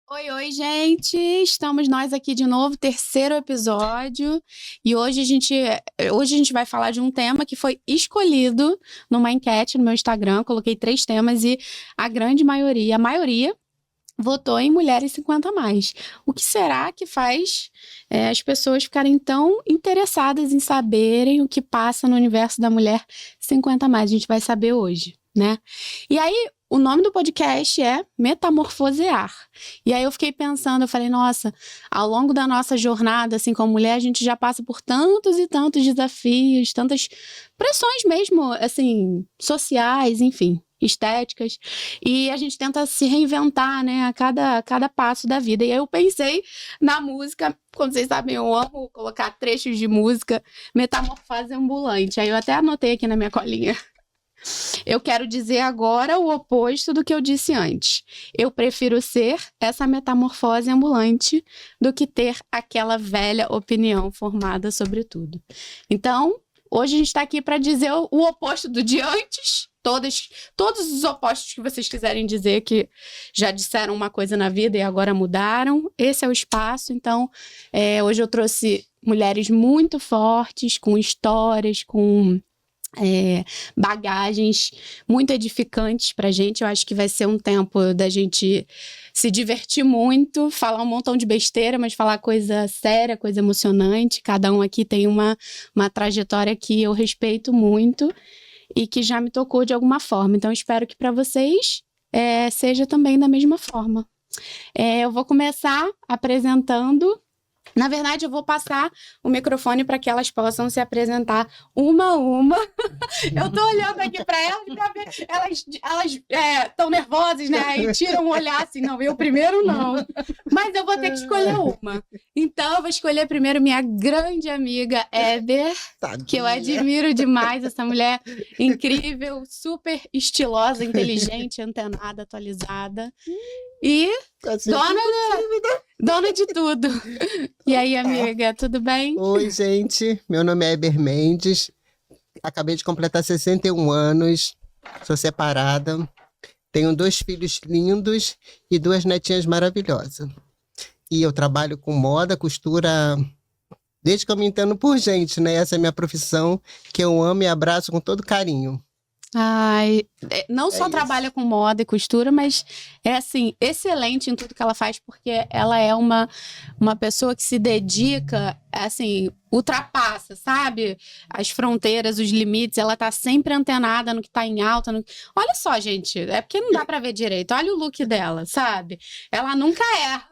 Oi, oi, gente! Estamos nós aqui de novo, terceiro episódio. E hoje a gente vai falar de um tema que foi escolhido numa enquete no meu Instagram. Coloquei 3 temas e a maioria, votou em mulheres 50 a mais. O que será que faz as pessoas ficarem tão interessadas em saberem o que passa no universo da mulher 50 a mais? A gente vai saber hoje, né? E aí, o nome do podcast é Metamorfosear. E aí eu fiquei pensando, eu falei, nossa, ao longo da nossa jornada, assim, como mulher, a gente já passa por tantos e tantos desafios, tantas pressões mesmo, assim, sociais, enfim, estéticas. E a gente tenta se reinventar, né, a cada passo da vida. E aí eu pensei na música, como vocês sabem, eu amo colocar trechos de música, Metamorfose Ambulante. Aí eu até anotei aqui na minha colinha. Eu quero dizer agora o oposto do que eu disse antes. Eu prefiro ser essa metamorfose ambulante do que ter aquela velha opinião formada sobre tudo. Então, hoje a gente está aqui para dizer o oposto do de antes. Todos os opostos que vocês quiserem dizer que já disseram uma coisa na vida e agora mudaram. Esse é o espaço. Então, hoje eu trouxe mulheres muito fortes, com histórias, com bagagens muito edificantes pra gente. Eu acho que vai ser um tempo da gente se divertir muito, falar um montão de besteira, mas falar coisa séria, coisa emocionante. Cada um aqui tem uma trajetória que eu respeito muito e que já me tocou de alguma forma. Então, espero que para vocês seja também da mesma forma. Eu vou começar apresentando. Na verdade, eu vou passar o microfone para que elas possam se apresentar uma a uma. Eu tô olhando aqui para elas para ver. Elas estão nervosas, né? E tiram um olhar assim, não, eu primeiro não. Mas eu vou ter que escolher uma. Então, eu vou escolher primeiro minha grande amiga Éber, que eu admiro demais. Essa mulher incrível, super estilosa, inteligente, antenada, atualizada. E dona de tudo. E aí, amiga, tudo bem? Oi, gente. Meu nome é Éber Mendes. Acabei de completar 61 anos. Sou separada. Tenho 2 filhos lindos e 2 netinhas maravilhosas. E eu trabalho com moda, costura, desde que eu me entendo por gente, né? Essa é a minha profissão, que eu amo e abraço com todo carinho. Ai, não só trabalha com moda e costura, mas é assim, excelente em tudo que ela faz, porque ela é uma pessoa que se dedica, assim, ultrapassa, sabe? As fronteiras, os limites, ela tá sempre antenada no que tá em alta. Olha só, gente, é porque não dá pra ver direito. Olha o look dela, sabe? Ela nunca erra.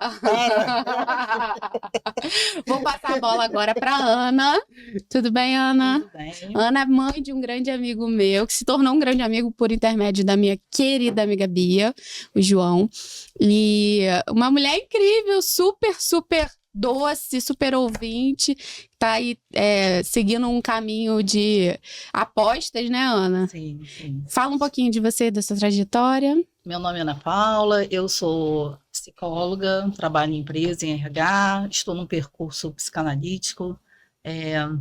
Vou passar a bola agora pra Ana. Tudo bem, Ana? Tudo bem. Ana é mãe de um grande amigo meu, que se tornou um grande amigo por intermédio da minha querida amiga Bia, o João. E uma mulher incrível, super, super doce, super ouvinte, tá aí seguindo um caminho de apostas, né, Ana? Sim, sim. Fala um pouquinho de você, da sua trajetória. Meu nome é Ana Paula, eu sou psicóloga, trabalho em empresa, em RH, estou num percurso psicanalítico,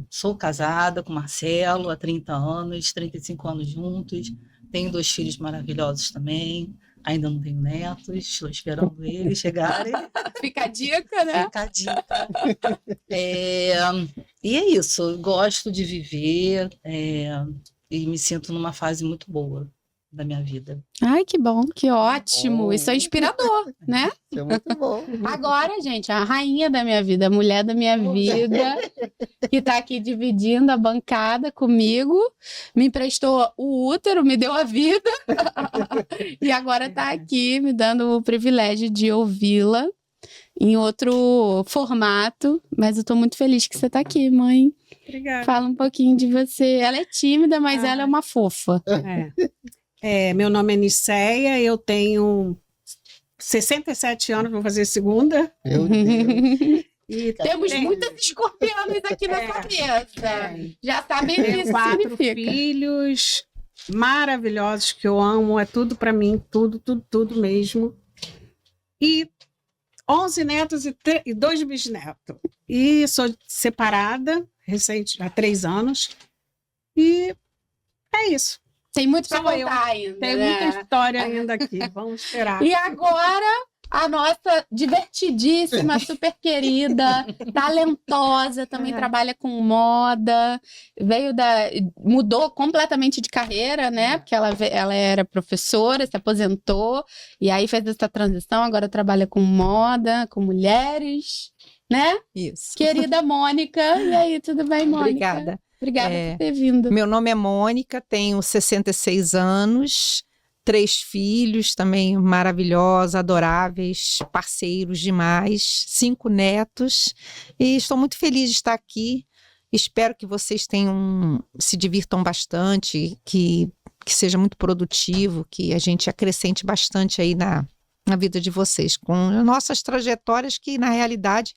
sou casada com o Marcelo há 30 anos, 35 anos juntos, tenho 2 filhos maravilhosos também, ainda não tenho netos, estou esperando eles chegarem. Fica a dica, né? Fica a dica. E é isso, gosto de viver e me sinto numa fase muito boa da minha vida. Ai, que bom, que ótimo. Bom. Isso é inspirador, né? Isso é muito bom. Agora, gente, a rainha da minha vida, a mulher da minha vida, que tá aqui dividindo a bancada comigo, me emprestou o útero, me deu a vida, e agora tá aqui me dando o privilégio de ouvi-la em outro formato, mas eu tô muito feliz que você tá aqui, mãe. Obrigada. Fala um pouquinho de você. Ela é tímida, mas ela é uma fofa. Meu nome é Niceia, eu tenho 67 anos, vou fazer segunda. Meu Deus. E Temos muitas escorpianas aqui nessa mesa. Já sabem o que tenho isso 4 significa. filhos maravilhosos que eu amo, é tudo para mim, tudo, tudo, tudo mesmo. E 11 netos e 2 bisnetos. E sou separada, recente, há 3 anos. E é isso. Tem muito pra Sou eu. contar ainda, Tem né? muita história ainda aqui, vamos esperar. E agora, a nossa divertidíssima, super querida, talentosa, também trabalha com moda, mudou completamente de carreira, né? Porque ela era professora, se aposentou, e aí fez essa transição, agora trabalha com moda, com mulheres, né? Isso. Querida Mônica, e aí, tudo bem, Mônica? Obrigada. Obrigada por ter vindo. Meu nome é Mônica, tenho 66 anos, 3 filhos também maravilhosos, adoráveis, parceiros demais, 5 netos, e estou muito feliz de estar aqui. Espero que vocês se divirtam bastante, que seja muito produtivo, que a gente acrescente bastante aí na vida de vocês, com nossas trajetórias, que na realidade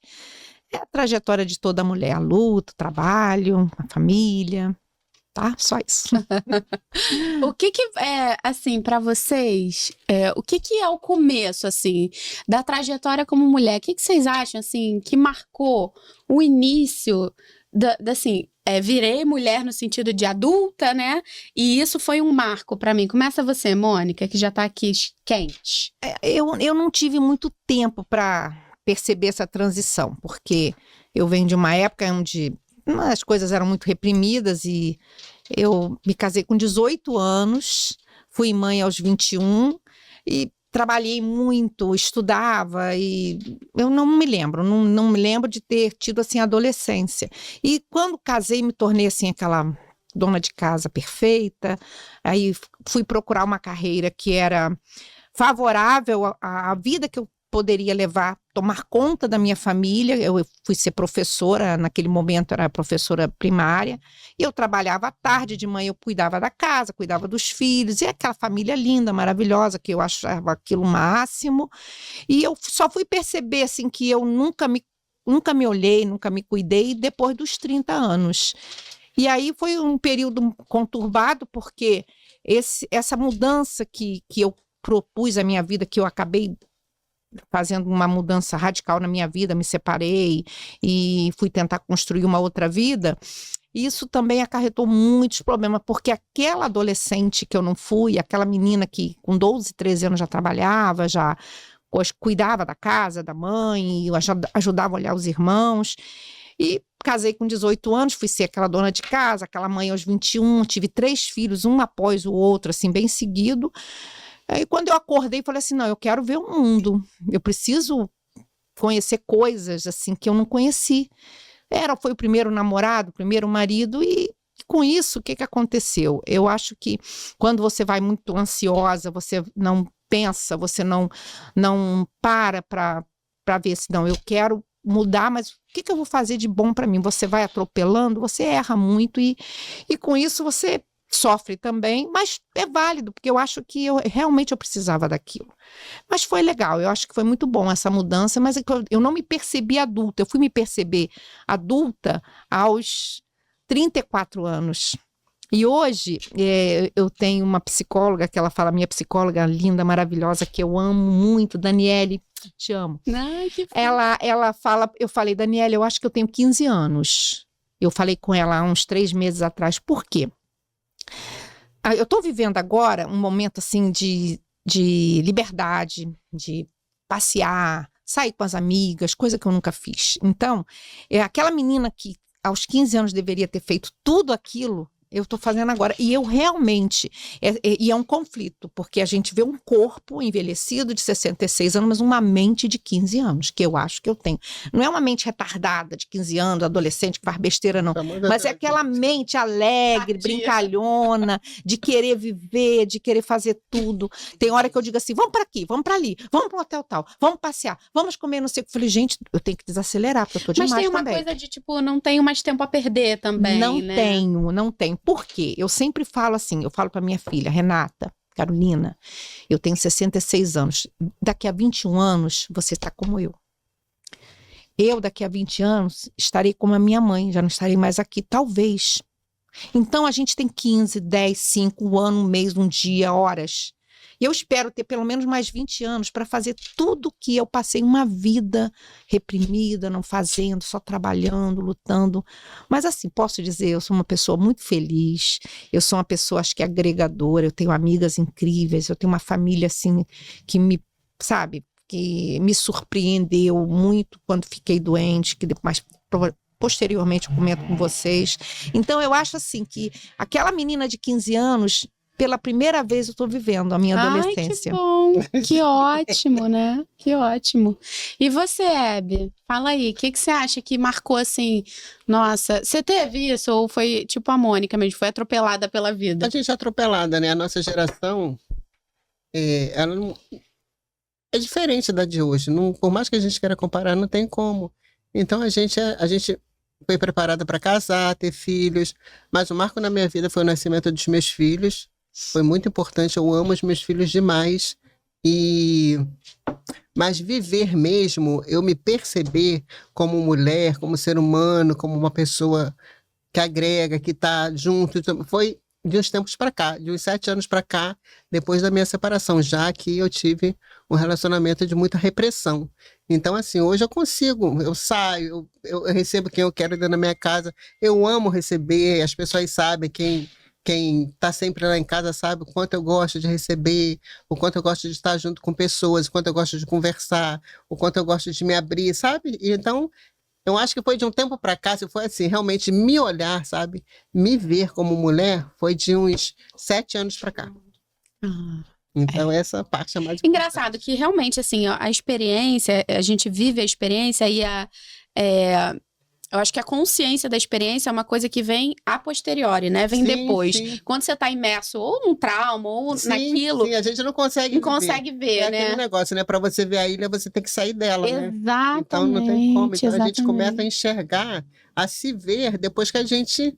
é a trajetória de toda mulher, a luta, o trabalho, a família, tá? Só isso. O que é, assim, para vocês, o que é o começo, assim, da trajetória como mulher? O que vocês acham, assim, que marcou o início assim, virei mulher no sentido de adulta, né? E isso foi um marco para mim. Começa você, Mônica, que já tá aqui quente. Eu não tive muito tempo para perceber essa transição, porque eu venho de uma época onde as coisas eram muito reprimidas e eu me casei com 18 anos, fui mãe aos 21 e trabalhei muito, estudava e eu não me lembro, não me lembro de ter tido assim adolescência. E quando casei me tornei assim aquela dona de casa perfeita, aí fui procurar uma carreira que era favorável à vida que eu poderia levar, tomar conta da minha família. Eu fui ser professora, naquele momento era professora primária, e eu trabalhava à tarde, de manhã eu cuidava da casa, cuidava dos filhos, e aquela família linda, maravilhosa, que eu achava aquilo o máximo, e eu só fui perceber, assim, que eu nunca me olhei, nunca me cuidei, depois dos 30 anos. E aí foi um período conturbado, porque essa mudança que eu propus à minha vida, que eu acabei fazendo uma mudança radical na minha vida, me separei e fui tentar construir uma outra vida, isso também acarretou muitos problemas, porque aquela adolescente que eu não fui, aquela menina que com 12, 13 anos já trabalhava, já cuidava da casa, da mãe, ajudava a olhar os irmãos, e casei com 18 anos, fui ser aquela dona de casa, aquela mãe aos 21, tive 3 filhos, um após o outro, assim, bem seguido. Aí quando eu acordei, falei assim, não, eu quero ver o mundo, eu preciso conhecer coisas assim que eu não conheci. Foi o primeiro namorado, o primeiro marido, e com isso, o que aconteceu? Eu acho que quando você vai muito ansiosa, você não pensa, você não para ver se não, eu quero mudar, mas o que eu vou fazer de bom para mim? Você vai atropelando, você erra muito e com isso você sofre também, mas é válido, porque eu acho que realmente eu precisava daquilo. Mas foi legal, eu acho que foi muito bom essa mudança, mas eu não me percebi adulta, eu fui me perceber adulta aos 34 anos. E hoje eu tenho uma psicóloga, que ela fala, minha psicóloga linda, maravilhosa, que eu amo muito, Daniele, te amo. Ai, que Ela fala, eu falei, Daniele, eu acho que eu tenho 15 anos. Eu falei com ela há uns 3 meses atrás, por quê? Eu estou vivendo agora um momento assim de liberdade, de passear, sair com as amigas, coisa que eu nunca fiz. Então, aquela menina que aos 15 anos deveria ter feito tudo aquilo, eu estou fazendo agora. E eu realmente, é um conflito, porque a gente vê um corpo envelhecido de 66 anos, mas uma mente de 15 anos, que eu acho que eu tenho. Não é uma mente retardada de 15 anos, adolescente que faz besteira, não. Mas é aquela mente alegre, brincalhona, de querer viver, de querer fazer tudo. Tem hora que eu digo assim, vamos para aqui, vamos para ali, vamos para o hotel tal, vamos passear, vamos comer, não sei o que. Eu falei, gente, eu tenho que desacelerar, porque eu tô demais também. Mas tem uma coisa de, tipo, não tenho mais tempo a perder também, não né? Não tenho. Por quê? Eu sempre falo assim, eu falo para minha filha, Renata, Carolina, eu tenho 66 anos, daqui a 21 anos você está como eu. Eu daqui a 20 anos estarei como a minha mãe, já não estarei mais aqui, talvez. Então a gente tem 15, 10, 5, um ano, um mês, um dia, horas. E eu espero ter pelo menos mais 20 anos para fazer tudo que eu passei uma vida reprimida, não fazendo, só trabalhando, lutando. Mas assim, posso dizer, eu sou uma pessoa muito feliz, eu sou uma pessoa, acho que agregadora, eu tenho amigas incríveis, eu tenho uma família assim, que me, sabe, que me surpreendeu muito quando fiquei doente, que depois, posteriormente eu comento com vocês. Então, eu acho assim que aquela menina de 15 anos, pela primeira vez eu estou vivendo a minha adolescência. Ai, que bom, que ótimo, né? Que ótimo. E você, Hebe? Fala aí, o que você acha que marcou assim? Nossa, você teve isso ou foi tipo a Mônica mesmo, foi atropelada pela vida? A gente é atropelada, né? A nossa geração, ela não... é diferente da de hoje. Não, por mais que a gente queira comparar, não tem como. Então a gente foi preparada para casar, ter filhos. Mas o marco na minha vida foi o nascimento dos meus filhos. Foi muito importante. Eu amo os meus filhos demais. Mas viver mesmo, eu me perceber como mulher, como ser humano, como uma pessoa que agrega, que está junto, foi de uns tempos para cá, de uns 7 anos para cá, depois da minha separação, já que eu tive um relacionamento de muita repressão. Então, assim, hoje eu consigo, eu saio, eu recebo quem eu quero dentro da minha casa, eu amo receber, as pessoas sabem, quem está sempre lá em casa sabe o quanto eu gosto de receber, o quanto eu gosto de estar junto com pessoas, o quanto eu gosto de conversar, o quanto eu gosto de me abrir, sabe? E então, eu acho que foi de um tempo para cá, se foi assim, realmente me olhar, sabe? Me ver como mulher, foi de uns 7 anos para cá. Então, essa parte é mais importante. Engraçado que realmente, assim, a experiência, a gente vive a experiência e eu acho que a consciência da experiência é uma coisa que vem a posteriori, né? Vem depois. Sim. Quando você tá imerso ou num trauma ou naquilo, Sim, a gente não consegue ver, né? aquele negócio, né? Para você ver a ilha, você tem que sair dela, né? Exatamente. Então não tem como. Então a gente exatamente. começa a enxergar, a se ver depois que a gente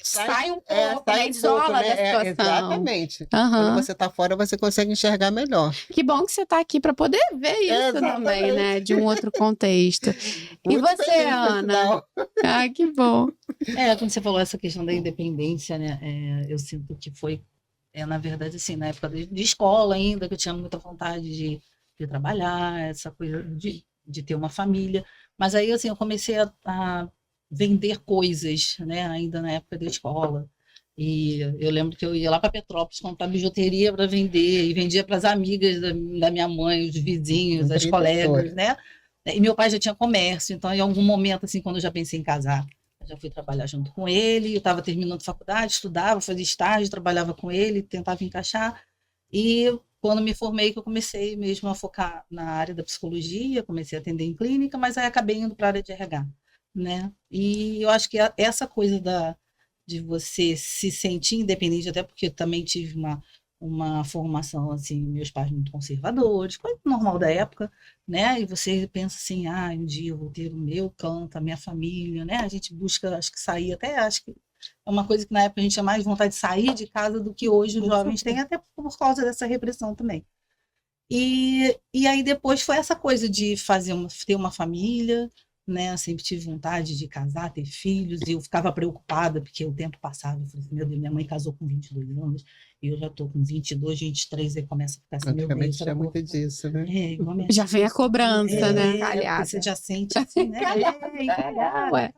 Sai um pouco, sai né? um Isola pouco, né? da situação. Exatamente. Aham. Quando você tá fora, você consegue enxergar melhor. Que bom que você tá aqui para poder ver isso também, né? De um outro contexto. E Muito você, feliz, Ana? sinal. Ah, que bom. Quando você falou essa questão da independência, né? Eu sinto que foi, na verdade, assim, na época de escola ainda, que eu tinha muita vontade de trabalhar, essa coisa de ter uma família. Mas aí, assim, eu comecei a vender coisas, né? Ainda na época da escola. E eu lembro que eu ia lá para Petrópolis comprar bijuteria para vender, e vendia para as amigas da minha mãe, os vizinhos, as colegas, né? E meu pai já tinha comércio, então em algum momento, assim, quando eu já pensei em casar, eu já fui trabalhar junto com ele, eu estava terminando faculdade, estudava, fazia estágio, trabalhava com ele, tentava encaixar. E quando me formei, que eu comecei mesmo a focar na área da psicologia, comecei a atender em clínica, mas aí acabei indo para a área de RH, né? E eu acho que essa coisa de você se sentir independente, até porque eu também tive uma formação, assim, meus pais muito conservadores, coisa normal da época, né? E você pensa assim, um dia eu vou ter o meu canto, a minha família, né? A gente busca, acho que sair, até acho que é uma coisa que na época a gente tinha mais vontade de sair de casa do que hoje os jovens têm, até por causa dessa repressão também. E aí depois foi essa coisa de ter uma família, né? Eu sempre tive vontade de casar, ter filhos, e eu ficava preocupada, porque o tempo passava, eu falei assim, meu Deus, minha mãe casou com 22 anos, e eu já estou com 22, 23, aí começa a ficar assim, meu Deus. Antigamente tinha muito disso, né? Já vem a cobrança, né? Calhada. Você já sente assim, né? Ué.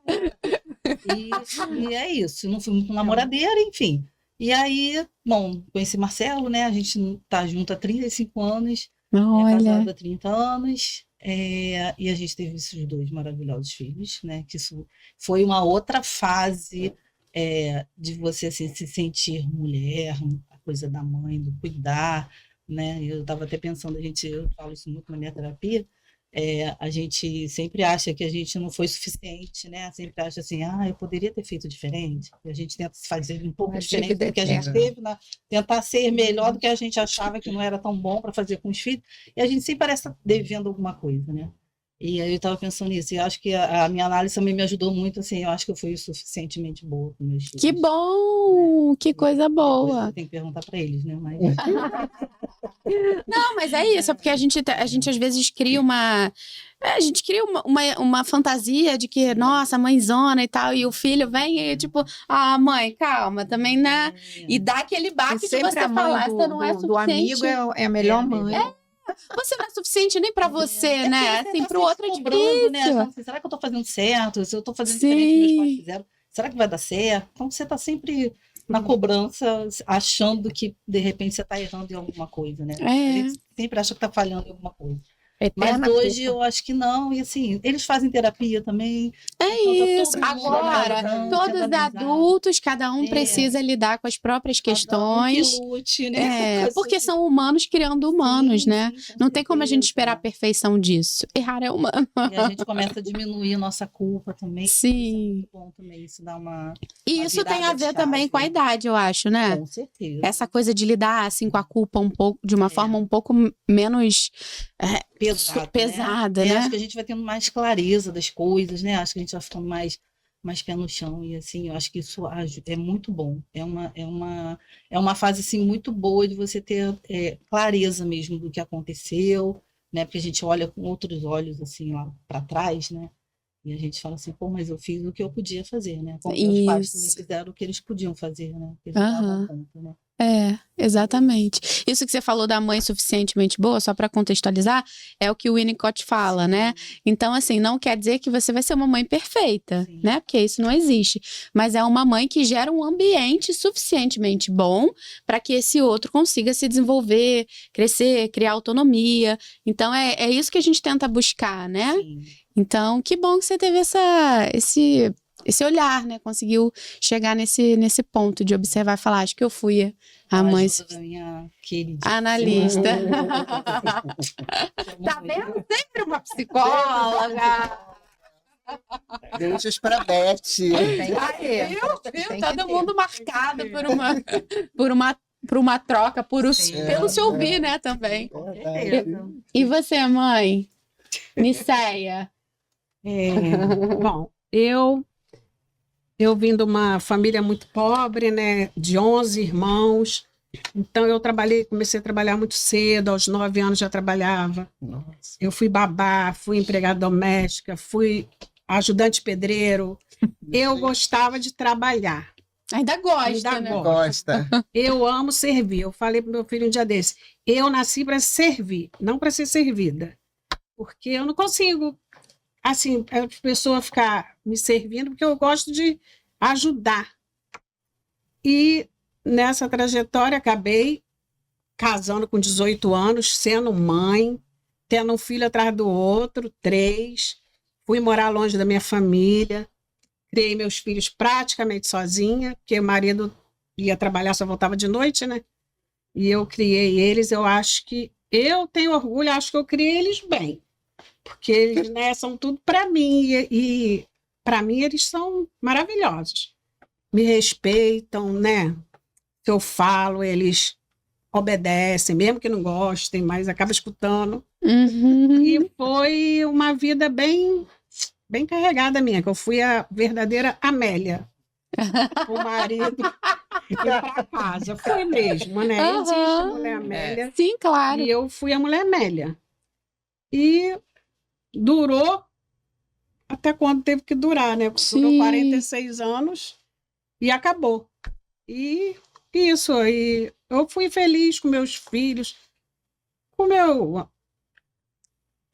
E é isso, não fui muito namoradeira, enfim. E aí, bom, conheci Marcelo, né? A gente tá junto há 35 anos, casado há 30 anos, e a gente teve esses 2 maravilhosos filhos, né? Que isso foi uma outra fase de você assim, se sentir mulher, a coisa da mãe, do cuidar, né? Eu estava até pensando, eu falo isso muito na minha terapia, a gente sempre acha que a gente não foi suficiente, né? Sempre acha assim, eu poderia ter feito diferente. E a gente tenta se fazer um pouco diferente do que a gente teve, tentar ser melhor do que a gente achava que não era tão bom para fazer com os filhos. E a gente sempre parece estar devendo alguma coisa, né? E aí eu estava pensando nisso, e acho que a minha análise também me ajudou muito, assim, eu acho que eu fui suficientemente boa com meus filhos. Que bom! Que coisa boa! Tem que perguntar para eles, né? Mas... Não, mas é isso, é porque a gente às vezes cria uma fantasia de que, nossa, mãezona e tal, e o filho vem e tipo, mãe, calma, também, né? E dá aquele baque de você falar, você não é suficiente. Do amigo é a melhor mãe. Você não é suficiente nem pra você, né? Assim, pro outro é cobrando, difícil. né? Então, assim, será que eu tô fazendo certo? Se eu tô fazendo diferente do que meus pais fizeram, será que vai dar certo? Então você tá sempre na cobrança, achando que, de repente, você está errando em alguma coisa, né? A gente sempre acha que está falhando em alguma coisa. Mas Eterna hoje culpa. eu acho que não, e assim, eles fazem terapia também. É Então, tá isso. todo mundo Agora, analisando, todos sendo analisado. adultos, cada um É. precisa lidar com as próprias Cada um questões. que lute, né? É, porque são humanos criando humanos, Sim, né? sim, com Não tem como a gente certeza. esperar a perfeição disso. Errar é humano. E a gente começa a diminuir a nossa culpa também. Sim. Isso é muito bom também, isso dá uma E isso tem a virada de ver também chave. com a idade, eu acho, né? Com certeza. Essa coisa de lidar assim com a culpa um pouco, de uma É. forma um pouco menos pesada, É, né? acho que a gente vai tendo mais clareza das coisas, né? Acho que a gente vai ficando mais pé no chão. E assim, eu acho que isso é muito bom. É uma fase assim, muito boa de você ter clareza mesmo do que aconteceu, né? Porque a gente olha com outros olhos assim lá para trás, né? E a gente fala assim, pô, mas eu fiz o que eu podia fazer, né? Como meus pais também Isso. fizeram o que eles podiam fazer, né? Eles Aham. davam conta, né? É, exatamente. Isso que você falou da mãe suficientemente boa, só para contextualizar, é o que o Winnicott fala, né? Então, assim, não quer dizer que você vai ser uma mãe perfeita, Sim. né? Porque isso não existe. Mas é uma mãe que gera um ambiente suficientemente bom para que esse outro consiga se desenvolver, crescer, criar autonomia. Então, é isso que a gente tenta buscar, né? Sim. Então, que bom que você teve esse olhar, né? Conseguiu chegar nesse ponto de observar e falar, acho que eu fui a mãe ajuda da minha querida. analista. Tá vendo? Sempre uma psicóloga. Beijos pra Beth. Tem que ter. Viu? Tem que Todo ter. mundo marcado por uma troca, Sim. pelo se ouvir, né, também. Certeza. E você, mãe? Niceia? Bom, eu vim de uma família muito pobre, né, de 11 irmãos. Então eu comecei a trabalhar muito cedo, aos 9 anos já trabalhava. Nossa. Eu fui babá, fui empregada doméstica, fui ajudante pedreiro. Eu gostava de trabalhar. Ainda gosta, Ainda né? gosto. Gosta. Eu amo servir. Eu falei pro meu filho um dia desse, eu nasci para servir, não para ser servida. Porque eu não consigo, assim, a pessoa ficar me servindo, porque eu gosto de ajudar. E nessa trajetória acabei casando com 18 anos, sendo mãe, tendo um filho atrás do outro, 3. Fui morar longe da minha família. Criei meus filhos praticamente sozinha, porque o marido ia trabalhar, só voltava de noite, né? E eu criei eles, eu acho que... Eu tenho orgulho, acho que eu criei eles bem. Porque eles, né, são tudo para mim. E para mim eles são maravilhosos. Me respeitam, né? Se eu falo, eles obedecem, mesmo que não gostem, mas acabam escutando. Uhum. E foi uma vida bem carregada minha, que eu fui a verdadeira Amélia. O marido e para casa. Foi mesmo, né? Aham. Existe a mulher Amélia. Sim, claro. E eu fui a mulher Amélia. E durou até quando teve que durar, né? Durou Sim. 46 anos e acabou. E isso, aí eu fui feliz com meus filhos, com meu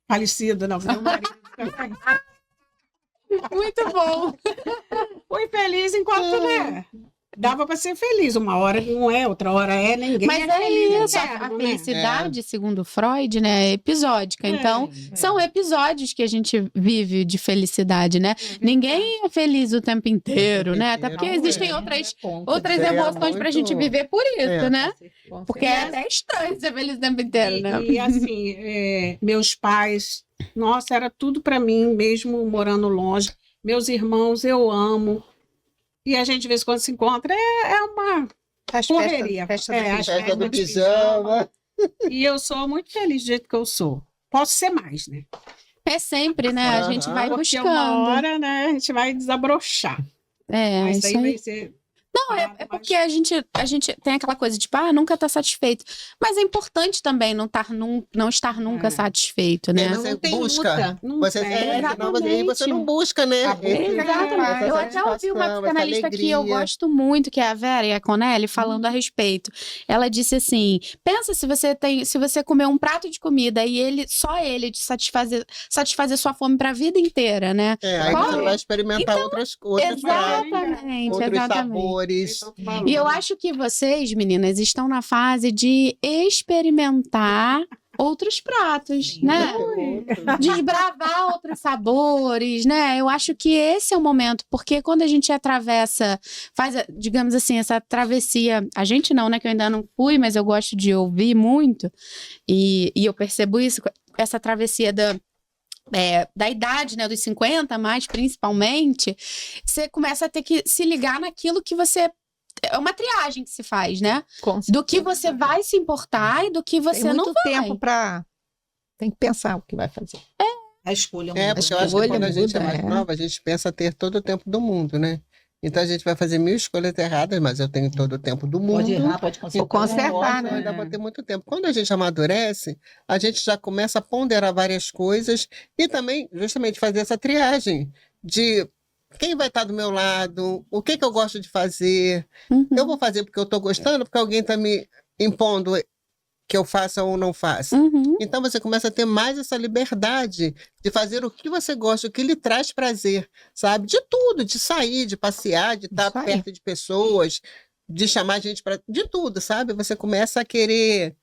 falecido, não, meu marido também. Muito bom. Fui feliz enquanto, né? Dava para ser feliz. Uma hora não é, outra hora é, ninguém Mas é feliz isso, a eterno, né? felicidade, segundo Freud, né, é episódica. Então, É. são episódios que a gente vive de felicidade, né? Ninguém é feliz o tempo inteiro, né? Até porque inteiro, existem é. outras É, emoções pra gente muito- viver por isso, É. né? Porque é até estranho ser feliz o tempo inteiro, né? E assim, meus pais, nossa, era tudo para mim, mesmo morando longe. Meus irmãos, eu amo. E a gente, de vez em quando, se encontra, é uma Faz correria. festa É, do as Festa do festas de pijama. E eu sou muito feliz do jeito que eu sou. Posso ser mais, né? É sempre, né? A gente vai Porque buscando. uma hora, né, a gente vai desabrochar. É, Mas isso isso aí aí. vai ser... Não, é porque a gente tem aquela coisa de, nunca tá satisfeito. Mas é importante também não estar nunca É. satisfeito, né? Você Não tem busca. luta. Não Você, tem. senão você não busca, né? A busca Exatamente. Eu até ouvi uma psicanalista que eu gosto muito, que é a Vera Iaconelli, falando a respeito. Ela disse assim: pensa se você comer um prato de comida e só ele te satisfazer sua fome para a vida inteira, né? Aí Qual você é? vai experimentar outras coisas. Exatamente, Outros exatamente. sabores. valores. E eu acho que vocês, meninas, estão na fase de experimentar outros pratos, né? Desbravar outros sabores, né? Eu acho que esse é o momento, porque quando a gente atravessa, faz, digamos assim, essa travessia, a gente não, né? Que eu ainda não fui, mas eu gosto de ouvir muito, e eu percebo isso, essa travessia da idade, né, dos 50, mais principalmente, você começa a ter que se ligar naquilo que você... É uma triagem que se faz, né? Do que você vai se importar e do que você Tem não muito vai. tempo para... Tem que pensar o que vai fazer. A escolha muda. É, porque eu acho que Escolha quando a gente é muda, mais é. nova, a gente pensa ter todo o tempo do mundo, né? Então a gente vai fazer 1000 escolhas erradas, mas eu tenho todo o tempo do mundo. Pode errar, pode consertar. Vou consertar, Nossa, né? eu ainda vou ter muito tempo. Quando a gente amadurece, a gente já começa a ponderar várias coisas e também, justamente, fazer essa triagem de quem vai estar do meu lado, o que eu gosto de fazer. Uhum. Eu vou fazer porque eu estou gostando, porque alguém está me impondo que eu faça ou não faça. Uhum. Então você começa a ter mais essa liberdade de fazer o que você gosta, o que lhe traz prazer, sabe? De tudo, de sair, de passear, de estar Isso aí. perto de pessoas, de chamar gente para... De tudo, sabe? Você começa a querer...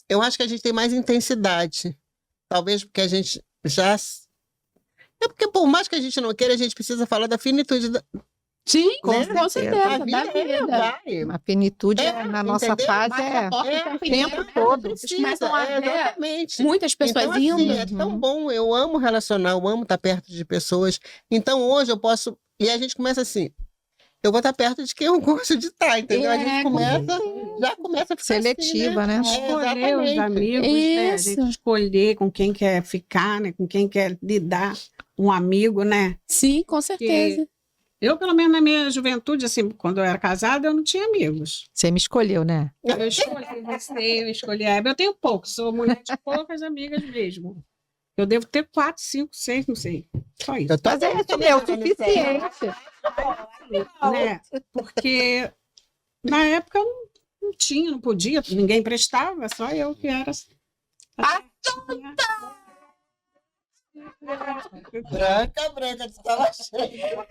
Eu acho que a gente tem mais intensidade. Talvez porque a gente já... É porque por mais que a gente não queira, a gente precisa falar da finitude da... Sim, com Né? certeza, A da vida é, vida. vai. A finitude É, na nossa entendeu? fase Bate é... a porta o tempo o inteiro, tempo né? todo. Vocês começam a ver exatamente. muitas pessoas Então, indo. assim, é tão bom, eu amo relacionar, eu amo estar perto de pessoas. Então, hoje eu posso... E a gente começa assim, eu vou estar perto de quem eu gosto de estar, entendeu? A gente com começa, já começa a ficar Seletiva, assim, né? Escolher os exatamente. amigos, né? A Isso. gente escolher com quem quer ficar, né? Com quem quer lidar, um amigo, né? Sim, com certeza. Eu, pelo menos na minha juventude, assim, quando eu era casada, eu não tinha amigos. Você me escolheu, né? Eu escolhi você, eu escolhi a Hebe. Eu tenho poucos, sou mulher de poucas amigas mesmo. Eu devo ter 4, 5, 6, não sei. Só isso. Eu tô Mas é bem isso mesmo, o feliz, suficiente. Né? Porque na época eu não tinha, não podia, ninguém prestava, só eu que era. Branca, tu tava cheia.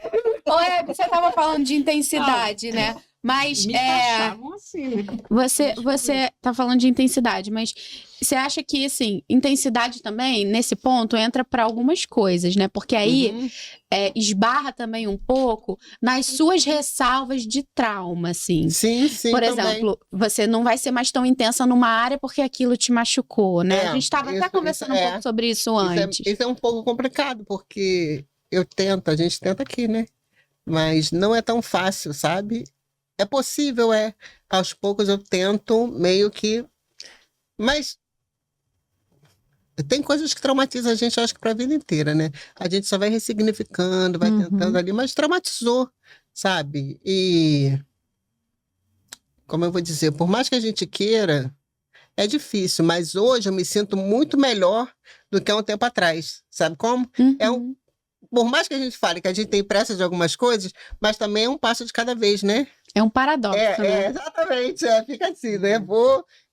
Ô, Hebe, você estava falando de intensidade, né? Mas Me taxavam assim, né? você tá falando de intensidade, mas você acha que, assim, intensidade também, nesse ponto, entra para algumas coisas, né? Porque aí Uhum. esbarra também um pouco nas suas ressalvas de trauma, assim. Sim, sim, Por também. exemplo, você não vai ser mais tão intensa numa área porque aquilo te machucou, né? É, A gente estava até isso conversando um é. pouco sobre isso antes. Isso é um pouco complicado, porque a gente tenta aqui, né? Mas não é tão fácil, sabe? É possível, aos poucos eu tento meio que... Mas tem coisas que traumatizam a gente, eu acho que para a vida inteira, né? A gente só vai ressignificando, vai tentando ali, mas traumatizou, sabe? E, como eu vou dizer, por mais que a gente queira, é difícil, mas hoje eu me sinto muito melhor do que há um tempo atrás, sabe como? Uhum. Por mais que a gente fale que a gente tem pressa de algumas coisas, mas também é um passo de cada vez, né? É um paradoxo, né? Exatamente, fica assim, né?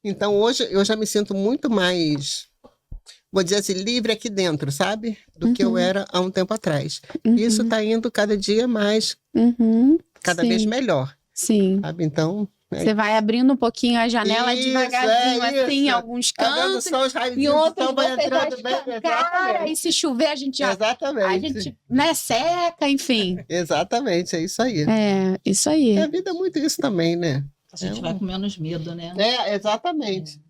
Então hoje eu já me sinto muito mais, vou dizer assim, livre aqui dentro, sabe? Do que eu era há um tempo atrás. Isso tá indo cada dia mais, cada Sim. vez melhor, Sim. sabe? Então... Você vai abrindo um pouquinho a janela Isso, devagarzinho, assim, em isso. alguns Tá vendo cantos. só os raios Em outros vai você já entrando bem, escancara, exatamente. e se chover a gente já... A Exatamente. gente, né, seca, enfim. Exatamente, é isso aí. É, isso aí. E a vida é muito isso também, né? A gente vai com menos medo, né? Exatamente.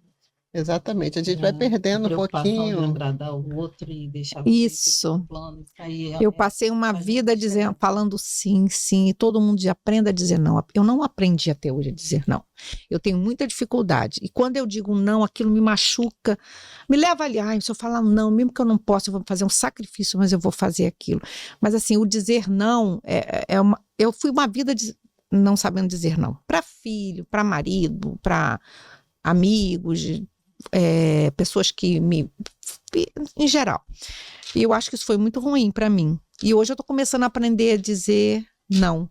Exatamente. A gente vai A perdendo um preocupação de pouquinho. agradar o outro e deixar Isso. plano, isso aí Eu passei uma faz vida muita dizendo, diferença. falando sim, sim, e todo mundo já aprenda a dizer não. Eu não aprendi até hoje a dizer não. Eu tenho muita dificuldade. E quando eu digo não, aquilo me machuca. Me leva ali, ai, se eu falar não, mesmo que eu não possa, eu vou fazer um sacrifício, mas eu vou fazer aquilo. Mas assim, o dizer não eu fui uma vida não sabendo dizer não. Para filho, para marido, para amigos, pessoas que em geral. E eu acho que isso foi muito ruim para mim. E hoje eu tô começando a aprender a dizer não.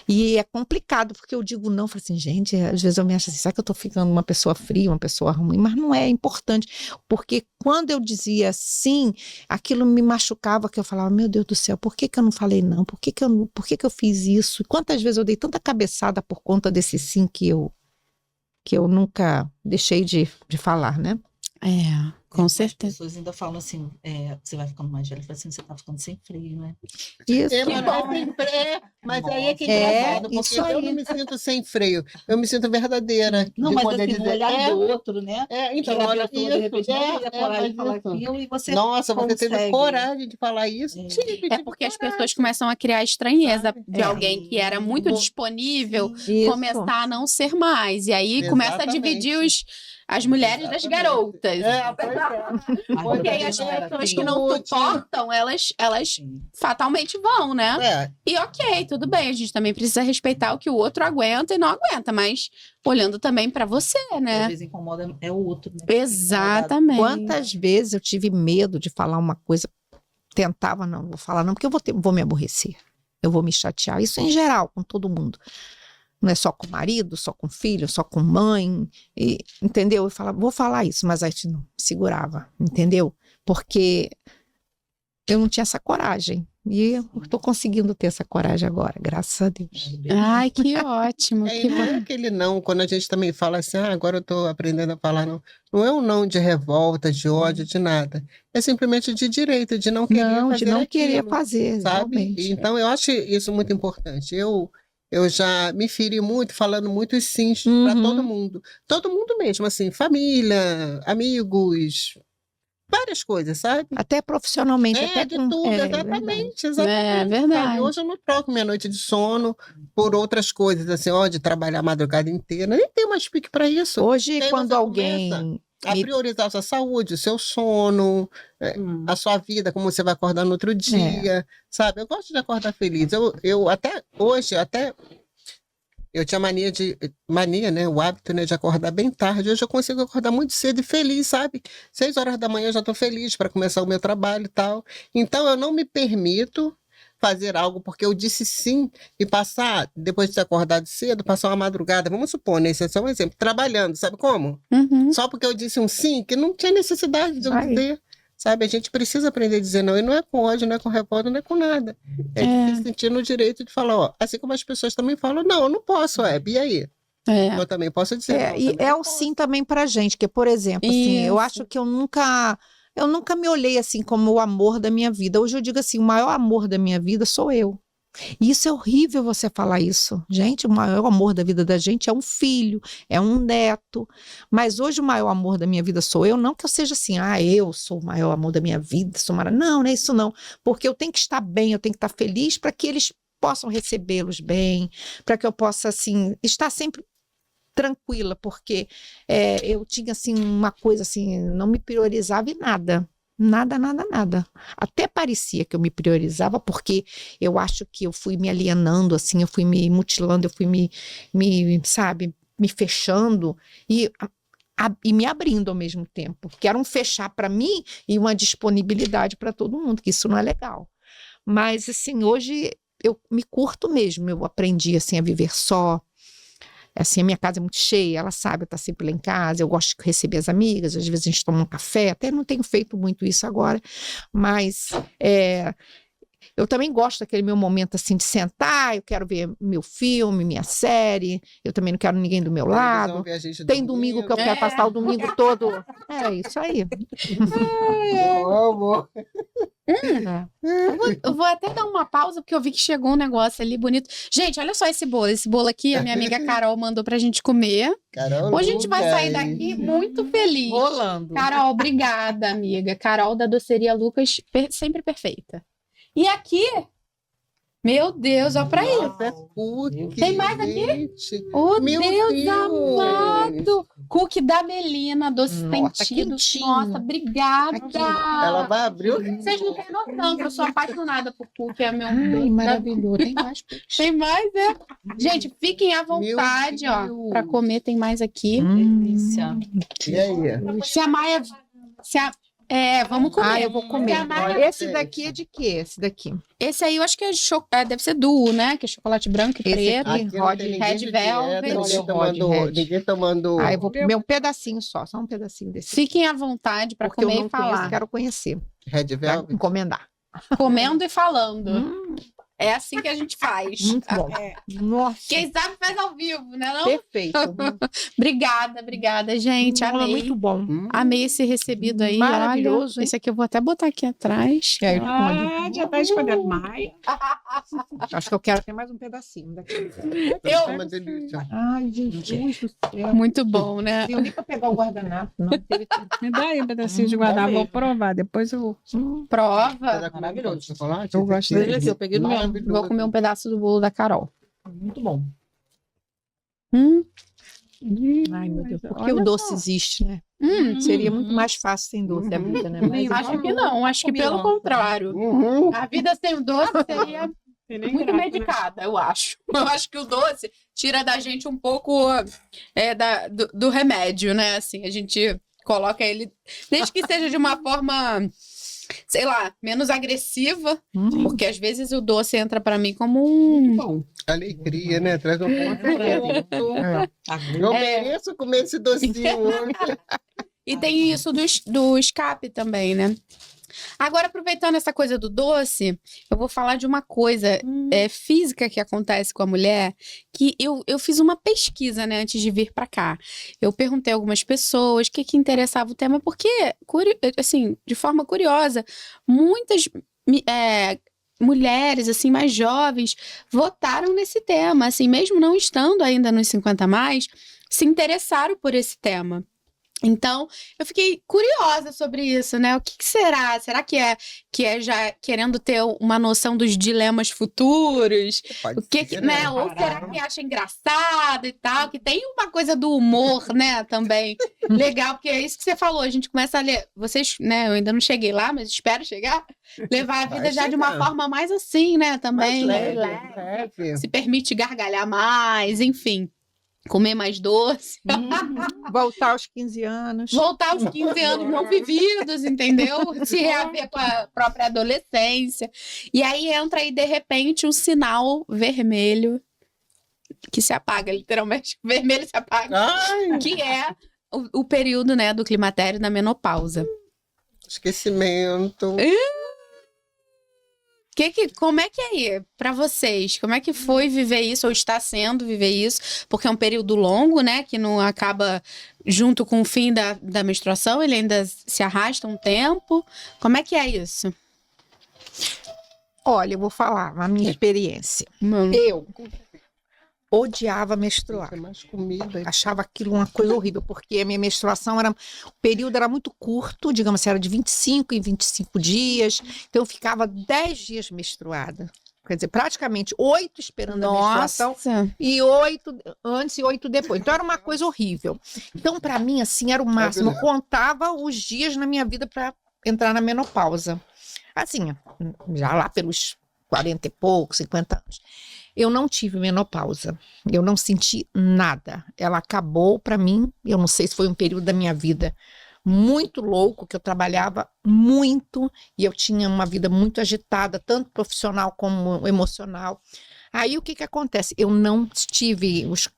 E é complicado, porque eu digo não, eu falo assim, gente, às vezes eu me acho assim, será que eu tô ficando uma pessoa fria, uma pessoa ruim? Mas não é importante, porque quando eu dizia sim, aquilo me machucava, que eu falava, meu Deus do céu, por que que eu não falei não? Por que que eu fiz isso? E quantas vezes eu dei tanta cabeçada por conta desse sim que eu nunca deixei de falar, né? Com As certeza. pessoas ainda falam assim, você vai ficando mais velha, fala assim, você tá ficando sem freio, né? Isso. Mas aí é que é É, engraçado, porque isso eu aí. não me sinto sem freio, eu me sinto verdadeira. Não, de mas poder assim, no dizer, olhar do outro, né? então, Que a olha, pessoa, de repente, não teria coragem de mas falar isso. aquilo e você Nossa, você teve consegue. coragem de falar isso? É. Tive, É tive porque as coragem. pessoas começam a criar estranheza Sabe? de É. alguém que era muito Bom, disponível Isso. começar a não ser mais. E aí começa a Exatamente. dividir as mulheres das Exatamente. garotas. Pois é. Porque aí as Não era pessoas assim. que não suportam, elas Sim. fatalmente vão, né? É, E ok, tudo bem, a gente também precisa respeitar o que o outro aguenta e não aguenta, mas olhando também pra você, Às né? vezes incomoda é o outro, né? Exatamente. Quantas vezes eu tive medo de falar uma coisa, tentava não, vou falar não, porque eu vou me aborrecer, eu vou me chatear. Isso em geral, com todo mundo. Não é só com o marido, só com o filho, só com mãe, entendeu? Eu falava, vou falar isso, mas a gente não segurava, entendeu? Porque eu não tinha essa coragem. E eu estou conseguindo ter essa coragem agora, graças a Deus. Ai, que ótimo. e Que não é bom. aquele não, quando a gente também fala assim, agora eu tô aprendendo a falar não. Não é um não de revolta, de ódio, de nada. É simplesmente de direito, de não querer Não, fazer de não querer aquilo, fazer, sabe? realmente. Então, eu acho isso muito importante. Eu já me feri muito falando muitos sims para Uhum. todo mundo. Todo mundo mesmo, assim, família, amigos, várias coisas, sabe? Até profissionalmente, até De com... tudo, verdade. exatamente, É exatamente. verdade. Sabe? Hoje eu não troco minha noite de sono por outras coisas, assim, de trabalhar a madrugada inteira. Nem tenho mais pique para isso. Hoje, Aí quando você alguém... A priorizar a sua saúde, o seu sono, a sua vida, como você vai acordar no outro dia, sabe? Eu gosto de acordar feliz. Eu até hoje, eu tinha mania, né? O hábito, né, de acordar bem tarde. Hoje eu consigo acordar muito cedo e feliz, sabe? 6 horas da manhã eu já estou feliz para começar o meu trabalho e tal. Então eu não me permito fazer algo porque eu disse sim e passar, depois de ter acordado cedo, passar uma madrugada, vamos supor, né? Esse é só um exemplo, trabalhando, sabe como? Uhum. Só porque eu disse um sim, que não tinha necessidade de eu Aí. dizer. Sabe, a gente precisa aprender a dizer não, e não é com ódio, não é com revolta, não é com nada. É de se sentir no direito de falar, assim como as pessoas também falam, não, eu não posso, e aí? Eu também posso dizer não. E também é não o posso. sim também pra gente, que, por exemplo, assim, eu Isso. acho que eu nunca me olhei assim como o amor da minha vida. Hoje eu digo assim, o maior amor da minha vida sou eu. E isso é horrível você falar isso. Gente, o maior amor da vida da gente é um filho, é um neto. Mas hoje o maior amor da minha vida sou eu. Não que eu seja assim, eu sou o maior amor da minha vida, sou Não, não é isso não. Porque eu tenho que estar bem, eu tenho que estar feliz para que eles possam recebê-los bem, para que eu possa, assim, estar sempre tranquila, porque eu tinha, assim, uma coisa, assim, não me priorizava em nada. Nada, nada, nada. Até parecia que eu me priorizava, porque eu acho que eu fui me alienando, assim, eu fui me mutilando, eu fui sabe, me fechando e me abrindo ao mesmo tempo. Que era um fechar para mim e uma disponibilidade para todo mundo, que isso não é legal. Mas, assim, hoje eu me curto mesmo, eu aprendi, assim, a viver só. Assim, a minha casa é muito cheia, ela sabe, eu estou sempre lá em casa, eu gosto de receber as amigas, às vezes a gente toma um café, até não tenho feito muito isso agora, mas eu também gosto daquele meu momento assim de sentar, eu quero ver meu filme, minha série, eu também não quero ninguém do meu lado. Tem domingo que eu quero passar o domingo todo. É isso aí. Eu amo. Eu vou até dar uma pausa, porque eu vi que chegou um negócio ali bonito. Gente, olha só esse bolo. Esse bolo aqui, a minha amiga Carol mandou pra gente comer. Carol, Hoje a gente vai sair daqui muito feliz. Rolando. Carol, obrigada, amiga. Carol da doceria Lucas, sempre perfeita. E aqui, meu Deus, olha pra isso. Nossa, cookie, Tem mais aqui? gente. Oh, Meu Deus Deus. amado! Cookie da Melina, doce Nossa, sentido. quentinho. Nossa, obrigada! Ela vai abrir o... Vocês não têm noção que eu sou apaixonada por cookie. É meu Ai, maravilhoso. Tem mais. Tem mais, Gente, fiquem à vontade, ó, Deus. pra comer. Tem mais aqui. Delícia. E aí? Se a Maia... Vamos comer. Eu vou comer. Porque a Mara- Esse daqui é de quê? Esse daqui. Esse aí eu acho que deve ser duo, né? Que é chocolate branco e Esse preto. aqui. Aqui não Rod tem ninguém Red de dieta, Velvet. ninguém Olha o tomando, Rod Red. ninguém tomando Eu vou comer um pedacinho só um pedacinho desse. Fiquem à vontade para Porque eu comer não e falar. conheço, quero conhecer. Red Pra Velvet. encomendar. Comendo e falando. É assim que a gente faz. Muito bom. Nossa, Quem sabe faz ao vivo, né? Não? perfeito. Obrigada, gente. Não, é Amei. muito bom. Amei esse recebido aí. Maravilhoso, Olha, hein? esse aqui eu vou até botar aqui atrás. E aí, onde? Já tá escolhendo mais. Acho que eu quero ter mais um pedacinho daqui. Eu- Uma delícia. Ai, Jesus do céu. Muito bom, né? Não deu nem pra pegar o guardanapo, não. Teve Me dá aí um pedacinho de bom guardar, vou mesmo. provar. Depois eu Prova. Maravilhoso. Chocolate? Eu gosto Esse dele aqui, eu peguei do meu. maravilhoso. Vou comer um pedaço do bolo da Carol. muito bom. Ai, meu Deus. Porque Olha o doce só. existe, né? Hum, Seria muito mais fácil sem doce a vida, né? Mas acho que não. Acho que pelo Combinou. contrário. Uhum. A vida sem o doce seria Tem nem muito graça, né? medicada, eu acho. Eu acho que o doce tira da gente um pouco do remédio, né? Assim, a gente coloca ele, desde que seja de uma forma, sei lá, menos agressiva, porque às vezes o doce entra pra mim como um... Bom, Alegria, né? Traz um ponto. É. Eu mereço comer esse docinho hoje. E tem isso do escape também, né? Agora, aproveitando essa coisa do doce, eu vou falar de uma coisa física que acontece com a mulher, que eu fiz uma pesquisa, né, antes de vir pra cá. Eu perguntei a algumas pessoas o que interessava o tema, porque, assim, de forma curiosa, muitas mulheres, assim, mais jovens, votaram nesse tema, assim, mesmo não estando ainda nos 50 mais, se interessaram por esse tema. Então, eu fiquei curiosa sobre isso, né? O que será? Será que é já querendo ter uma noção dos dilemas futuros? Pode O que, ser, né? Ou será que acha engraçado e tal? Que tem uma coisa do humor, né? Também legal, porque é isso que você falou. A gente começa a ler. Vocês, né? Eu ainda não cheguei lá, mas espero chegar. Levar a vida Vai já de uma chegar. forma mais assim, né? Também. Mais leve. Se permite gargalhar mais, enfim. Comer mais doce. Voltar aos 15 anos. Voltar aos 15 anos não vividos, entendeu? Se reaver com a própria adolescência. E aí entra aí, de repente, um sinal vermelho que se apaga, literalmente. Vermelho se apaga. Ai, Que é o período, né, do climatério, da menopausa. esquecimento. Como é que é aí, pra vocês? Como é que foi viver isso, ou está sendo viver isso? Porque é um período longo, né? Que não acaba junto com o fim da menstruação, ele ainda se arrasta um tempo. Como é que é isso? Olha, eu vou falar a minha experiência. Eu odiava menstruar. Tem mais comida. Achava aquilo uma coisa horrível, porque a minha menstruação o período era muito curto, digamos assim, era de 25 em 25 dias, então eu ficava 10 dias menstruada. Quer dizer, praticamente 8 esperando a menstruação Nossa! e 8 antes e 8 depois. Então era uma coisa horrível. Então, para mim, assim, era o máximo. Eu contava os dias na minha vida para entrar na menopausa. Assim, já lá pelos 40 e pouco, 50 anos. Eu não tive menopausa, eu não senti nada. Ela acabou para mim, eu não sei se foi um período da minha vida muito louco, que eu trabalhava muito e eu tinha uma vida muito agitada, tanto profissional como emocional. Aí o que acontece? Eu não tive os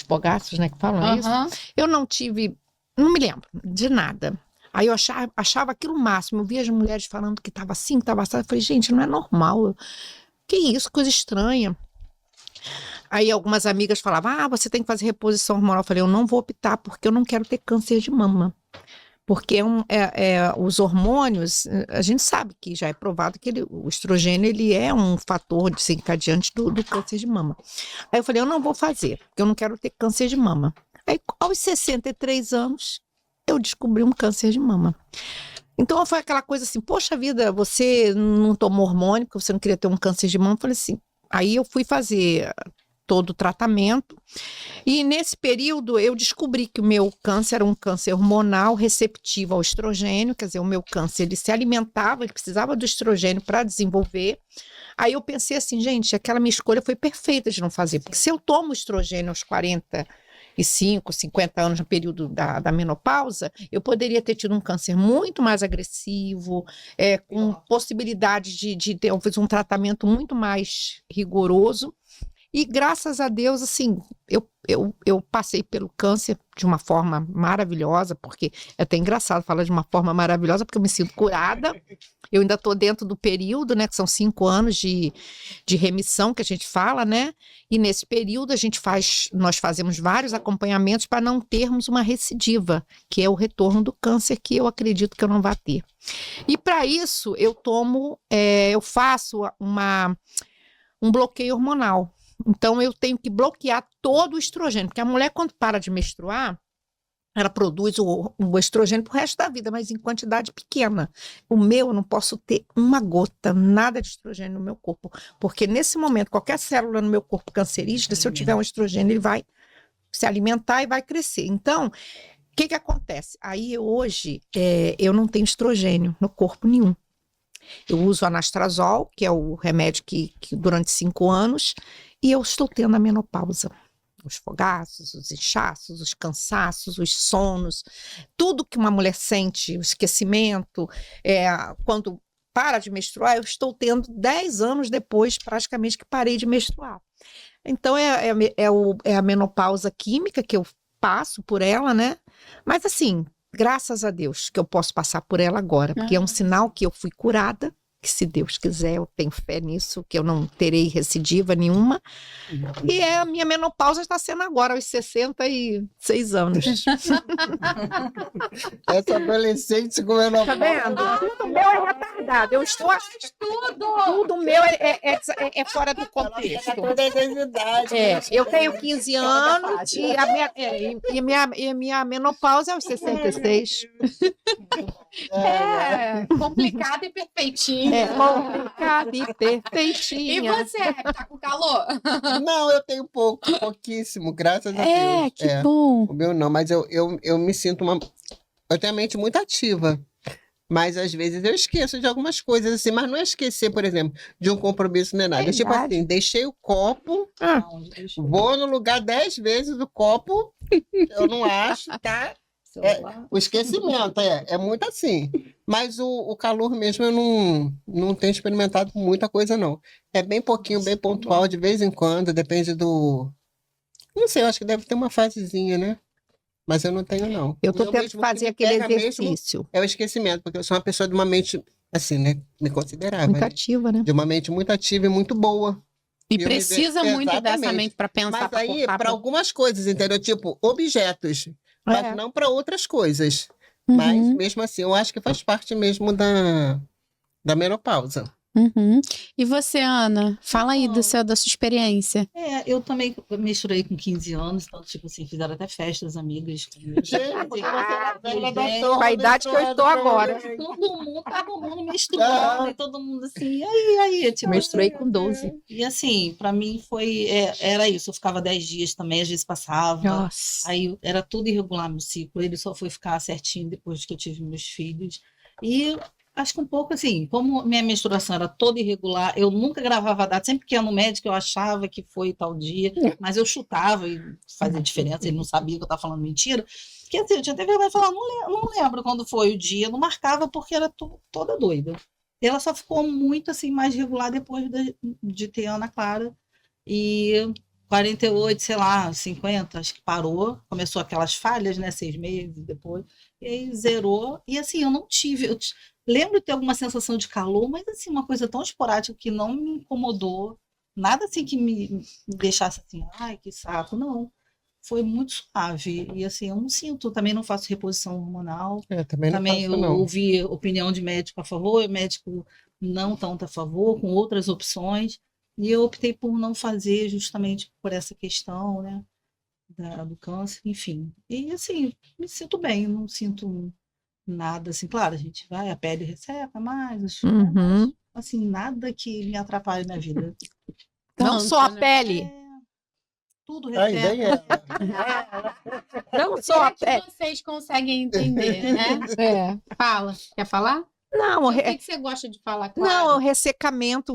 fogaços, né, que falam isso? Aham. Eu não tive, não me lembro de nada. Aí eu achava aquilo o máximo. Eu via as mulheres falando que estava assim, que estava assado. Eu falei, gente, não é normal. Que isso, coisa estranha. Aí algumas amigas falavam, você tem que fazer reposição hormonal. Eu falei, eu não vou optar porque eu não quero ter câncer de mama. Porque os hormônios, a gente sabe que já é provado que o estrogênio ele é um fator desencadeante do câncer de mama. Aí eu falei, eu não vou fazer, porque eu não quero ter câncer de mama. Aí aos 63 anos, eu descobri um câncer de mama. Então foi aquela coisa assim, poxa vida, você não tomou hormônio porque você não queria ter um câncer de mama? Eu falei assim, aí eu fui fazer todo o tratamento e nesse período eu descobri que o meu câncer era um câncer hormonal receptivo ao estrogênio, quer dizer, o meu câncer ele se alimentava, ele precisava do estrogênio para desenvolver. Aí eu pensei assim, gente, aquela minha escolha foi perfeita de não fazer, porque se eu tomo estrogênio aos 40 50 anos no período da menopausa, eu poderia ter tido um câncer muito mais agressivo, com possibilidade de ter talvez um tratamento muito mais rigoroso. E graças a Deus, assim, eu passei pelo câncer de uma forma maravilhosa, porque é até engraçado falar de uma forma maravilhosa, porque eu me sinto curada. Eu ainda estou dentro do período, né, que são 5 anos de remissão que a gente fala, né? E nesse período nós fazemos vários acompanhamentos para não termos uma recidiva, que é o retorno do câncer, que eu acredito que eu não vá ter. E para isso eu faço um bloqueio hormonal. Então, eu tenho que bloquear todo o estrogênio, porque a mulher, quando para de menstruar, ela produz o estrogênio pro resto da vida, mas em quantidade pequena. O meu, eu não posso ter uma gota, nada de estrogênio no meu corpo, porque nesse momento, qualquer célula no meu corpo cancerígena, se eu tiver um estrogênio, ele vai se alimentar e vai crescer. Então, o que acontece? Aí, hoje, eu não tenho estrogênio no corpo nenhum. Eu uso anastrozol, que é o remédio que durante 5 anos, e eu estou tendo a menopausa. Os fogaços, os inchaços, os cansaços, os sonos, tudo que uma mulher sente, o esquecimento, quando para de menstruar, eu estou tendo 10 anos depois, praticamente, que parei de menstruar. Então, é a menopausa química que eu passo por ela, né? Mas, assim, graças a Deus que eu posso passar por ela agora, porque é um sinal que eu fui curada, que se Deus quiser, eu tenho fé nisso, que eu não terei recidiva nenhuma. E a minha menopausa está sendo agora, aos 66 anos. Essa adolescente com menopausa. Tá vendo? Tudo meu é retardado. Eu estou tudo meu é fora do contexto. Todas as idades. Eu tenho 15 anos e a minha menopausa é aos 66. Complicado e perfeitinho. Complicado e E perfeitinha. você, tá com calor? Não, eu tenho pouquíssimo, graças a Deus. Que bom. O meu não, mas eu me sinto eu tenho a mente muito ativa. Mas às vezes eu esqueço de algumas coisas, assim, mas não é esquecer, por exemplo, de um compromisso nem nada. Tipo assim, deixei o copo, vou no lugar 10 vezes o copo, eu não acho, tá? O esquecimento, é muito assim. Mas o calor mesmo eu não tenho experimentado muita coisa, não. É bem pouquinho, bem pontual, de vez em quando, depende do... Não sei, eu acho que deve ter uma fasezinha, né? Mas eu não tenho, não. Eu tô tendo que fazer aquele exercício. É o esquecimento, porque eu sou uma pessoa de uma mente, assim, né? Me considerável. Muito ativa, né? De uma mente muito ativa e muito boa. E precisa muito dessa mente para pensar. Mas aí, para algumas coisas, entendeu? Tipo, objetos. Mas não para outras coisas. Mas, mesmo assim, eu acho que faz parte mesmo da menopausa. E você, Ana? Fala aí da sua experiência. Eu também misturei com 15 anos, então, tipo assim, fizeram até festas, amigas. Com a idade que eu estou agora. Todo mundo misturando, e todo mundo assim, aí, tipo... Misturei com 12. E assim, pra mim era isso, eu ficava 10 dias também, às vezes passava. Nossa. Aí era tudo irregular no ciclo, ele só foi ficar certinho depois que eu tive meus filhos. E... acho que um pouco assim, como minha menstruação era toda irregular, eu nunca gravava a data, sempre que ia no médico eu achava que foi tal dia, mas eu chutava e fazia diferença, ele não sabia que eu estava falando mentira, porque assim, eu tinha até vergonha de falar, não lembro quando foi o dia, não marcava porque era toda doida. Ela só ficou muito assim, mais regular depois de ter Ana Clara, e 48, sei lá, 50, acho que parou, começou aquelas falhas, né, 6 meses depois, e aí zerou, e assim, eu não tive... lembro de ter alguma sensação de calor, mas assim, uma coisa tão esporádica que não me incomodou. Nada assim que me deixasse assim, ai, que saco. Não. Foi muito suave. E assim, eu não sinto, também não faço reposição hormonal. Também eu ouvi opinião de médico a favor, médico não tanto a favor, com outras opções. E eu optei por não fazer justamente por essa questão, né, do câncer, enfim. E assim, me sinto bem, não sinto... nada, assim, claro, a gente vai, a pele resseca mais, mas, assim, nada que me atrapalhe na vida. Não só a pele. Tudo resseca. Não só a pele. Vocês conseguem entender, né? Fala. Quer falar? Não, O que você gosta de falar, não, Clara? o ressecamento.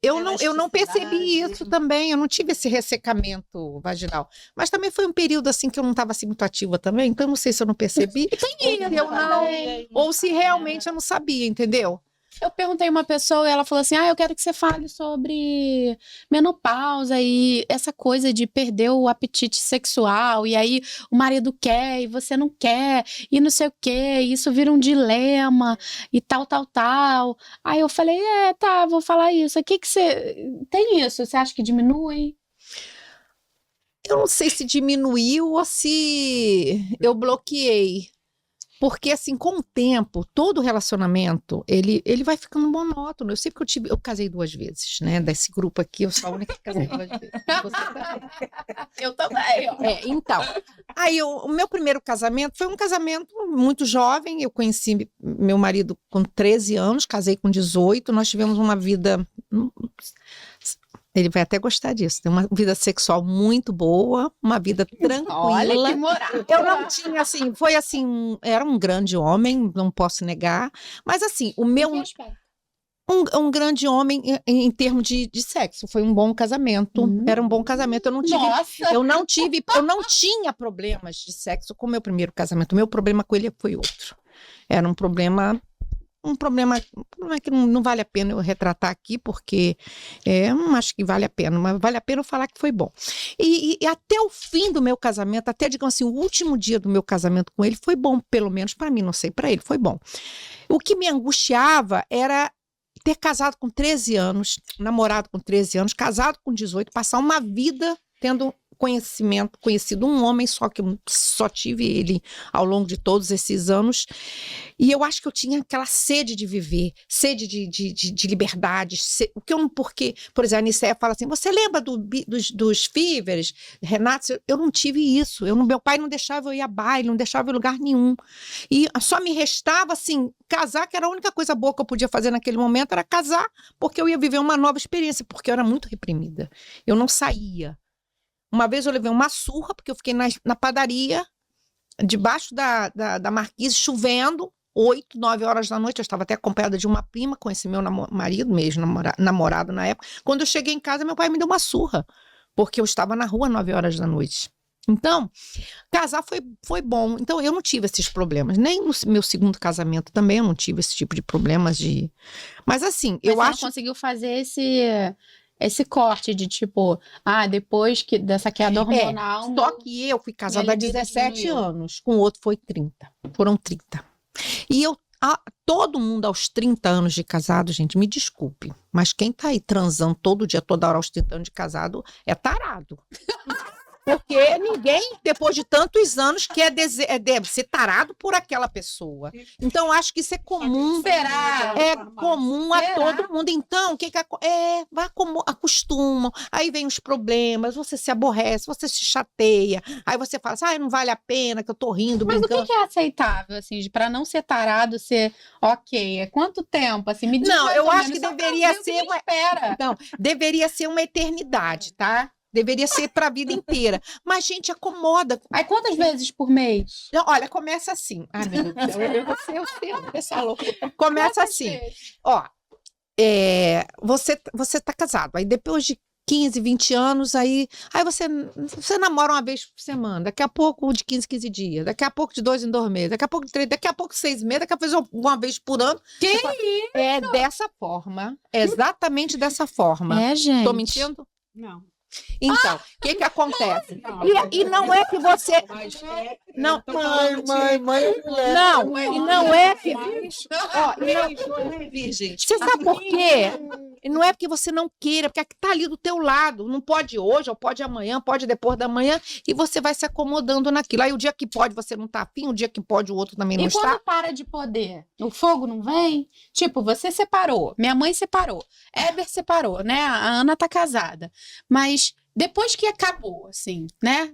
Eu não percebi Elasticidade. isso também. Eu não tive esse ressecamento vaginal. Mas também foi um período assim que eu não estava assim muito ativa também. Então, eu não sei se eu não percebi. ou se eu não, ou se realmente eu não sabia, entendeu? Eu perguntei uma pessoa e ela falou assim: eu quero que você fale sobre menopausa e essa coisa de perder o apetite sexual, e aí o marido quer e você não quer, e não sei o quê, e isso vira um dilema, e tal, tal, tal. Aí eu falei: tá, vou falar isso. O que que você. Tem isso? Você acha que diminui? Eu não sei se diminuiu ou se eu bloqueei. Porque, assim, com o tempo, todo relacionamento, ele vai ficando monótono. Eu sei que eu casei 2 vezes, né? Desse grupo aqui, eu sou a única que casei 2 vezes. Você também. Eu também, ó. Então, aí o meu primeiro casamento foi um casamento muito jovem. Eu conheci meu marido com 13 anos, casei com 18. Nós tivemos uma vida. Ele vai até gostar disso. Tem uma vida sexual muito boa, uma vida tranquila. Olha que moral. Eu não tinha, assim, foi assim, era um grande homem, não posso negar. Mas, assim, o meu. Que aspecto? Um grande homem em termos de sexo. Foi um bom casamento. Era um bom casamento. Nossa! Eu não tinha problemas de sexo com o meu primeiro casamento. O meu problema com ele foi outro. Era um problema que não vale a pena eu retratar aqui, porque eu não acho que vale a pena, mas vale a pena eu falar que foi bom. E até o fim do meu casamento, até, digamos assim, o último dia do meu casamento com ele foi bom, pelo menos para mim, não sei, para ele foi bom. O que me angustiava era ter casado com 13 anos, namorado com 13 anos, casado com 18, passar uma vida tendo conhecido um homem só, que eu só tive ele ao longo de todos esses anos, e eu acho que eu tinha aquela sede de viver, sede de liberdade, o que eu não, porque, por exemplo, a Aniceia fala assim, você lembra dos Fíveres, Renato? Eu não tive isso, meu pai não deixava eu ir a baile, não deixava eu ir a lugar nenhum, e só me restava, assim, casar, que era a única coisa boa que eu podia fazer naquele momento, era casar, porque eu ia viver uma nova experiência, porque eu era muito reprimida, eu não saía. Uma vez eu levei uma surra, porque eu fiquei na padaria, debaixo da marquise, chovendo, 8, 9 horas da noite. Eu estava até acompanhada de uma prima com esse meu marido, mesmo namorado na época. Quando eu cheguei em casa, meu pai me deu uma surra, porque eu estava na rua 9 horas da noite. Então, casar foi bom. Então, eu não tive esses problemas. Nem no meu segundo casamento também eu não tive esse tipo de problemas de... Mas, assim, Mas eu você acho... não conseguiu fazer esse corte de tipo, depois dessa queda hormonal. Só que eu fui casada há libido 17 diminuiu. anos, com o outro foi 30. Foram 30. E todo mundo aos 30 anos de casado, gente, me desculpe, mas quem tá aí transando todo dia, toda hora aos 30 anos de casado, é tarado. Porque ninguém, depois de tantos anos, deve ser tarado por aquela pessoa. Então, acho que isso é comum. Será? É comum a Será? todo mundo. Então, vai como acostumam. Aí vem os problemas, você se aborrece, você se chateia. Aí você fala assim, não vale a pena, que eu tô rindo, Mas brincando. o que é aceitável, assim, para não ser tarado, ser ok? É quanto tempo, assim? Me diz Não, mais eu ou acho menos, que só pra deveria ver o que ser me espera. Não, deveria ser uma eternidade, tá? Deveria ser para a vida inteira. Mas, gente, acomoda. Aí quantas vezes por mês? Não, olha, começa assim. Ai, meu Deus do céu, eu sei, essa louca. Começa Quantas assim. vezes? Ó, você tá casado. Aí depois de 15, 20 anos, aí você namora uma vez por semana. Daqui a pouco de 15 dias. Daqui a pouco de 2 em 2 meses. Daqui a pouco de 3, daqui a pouco 6 meses. Daqui a pouco uma vez por ano. Que isso? É dessa forma. É exatamente dessa forma. É, gente. Tô mentindo? Não. Então, o que acontece? E não é que você... Não, Mãe, não, e não é que... Ó, você sabe por quê? Não é porque você não queira, porque tá ali do teu lado. Não pode hoje, ou pode amanhã, pode depois da manhã, e você vai se acomodando naquilo. Aí o dia que pode você não tá afim, o dia que pode o outro também não E está. quando para de poder? O fogo não vem? Tipo, você separou, minha mãe separou, Éber separou, né? A Ana tá casada. Mas depois que acabou, assim, né?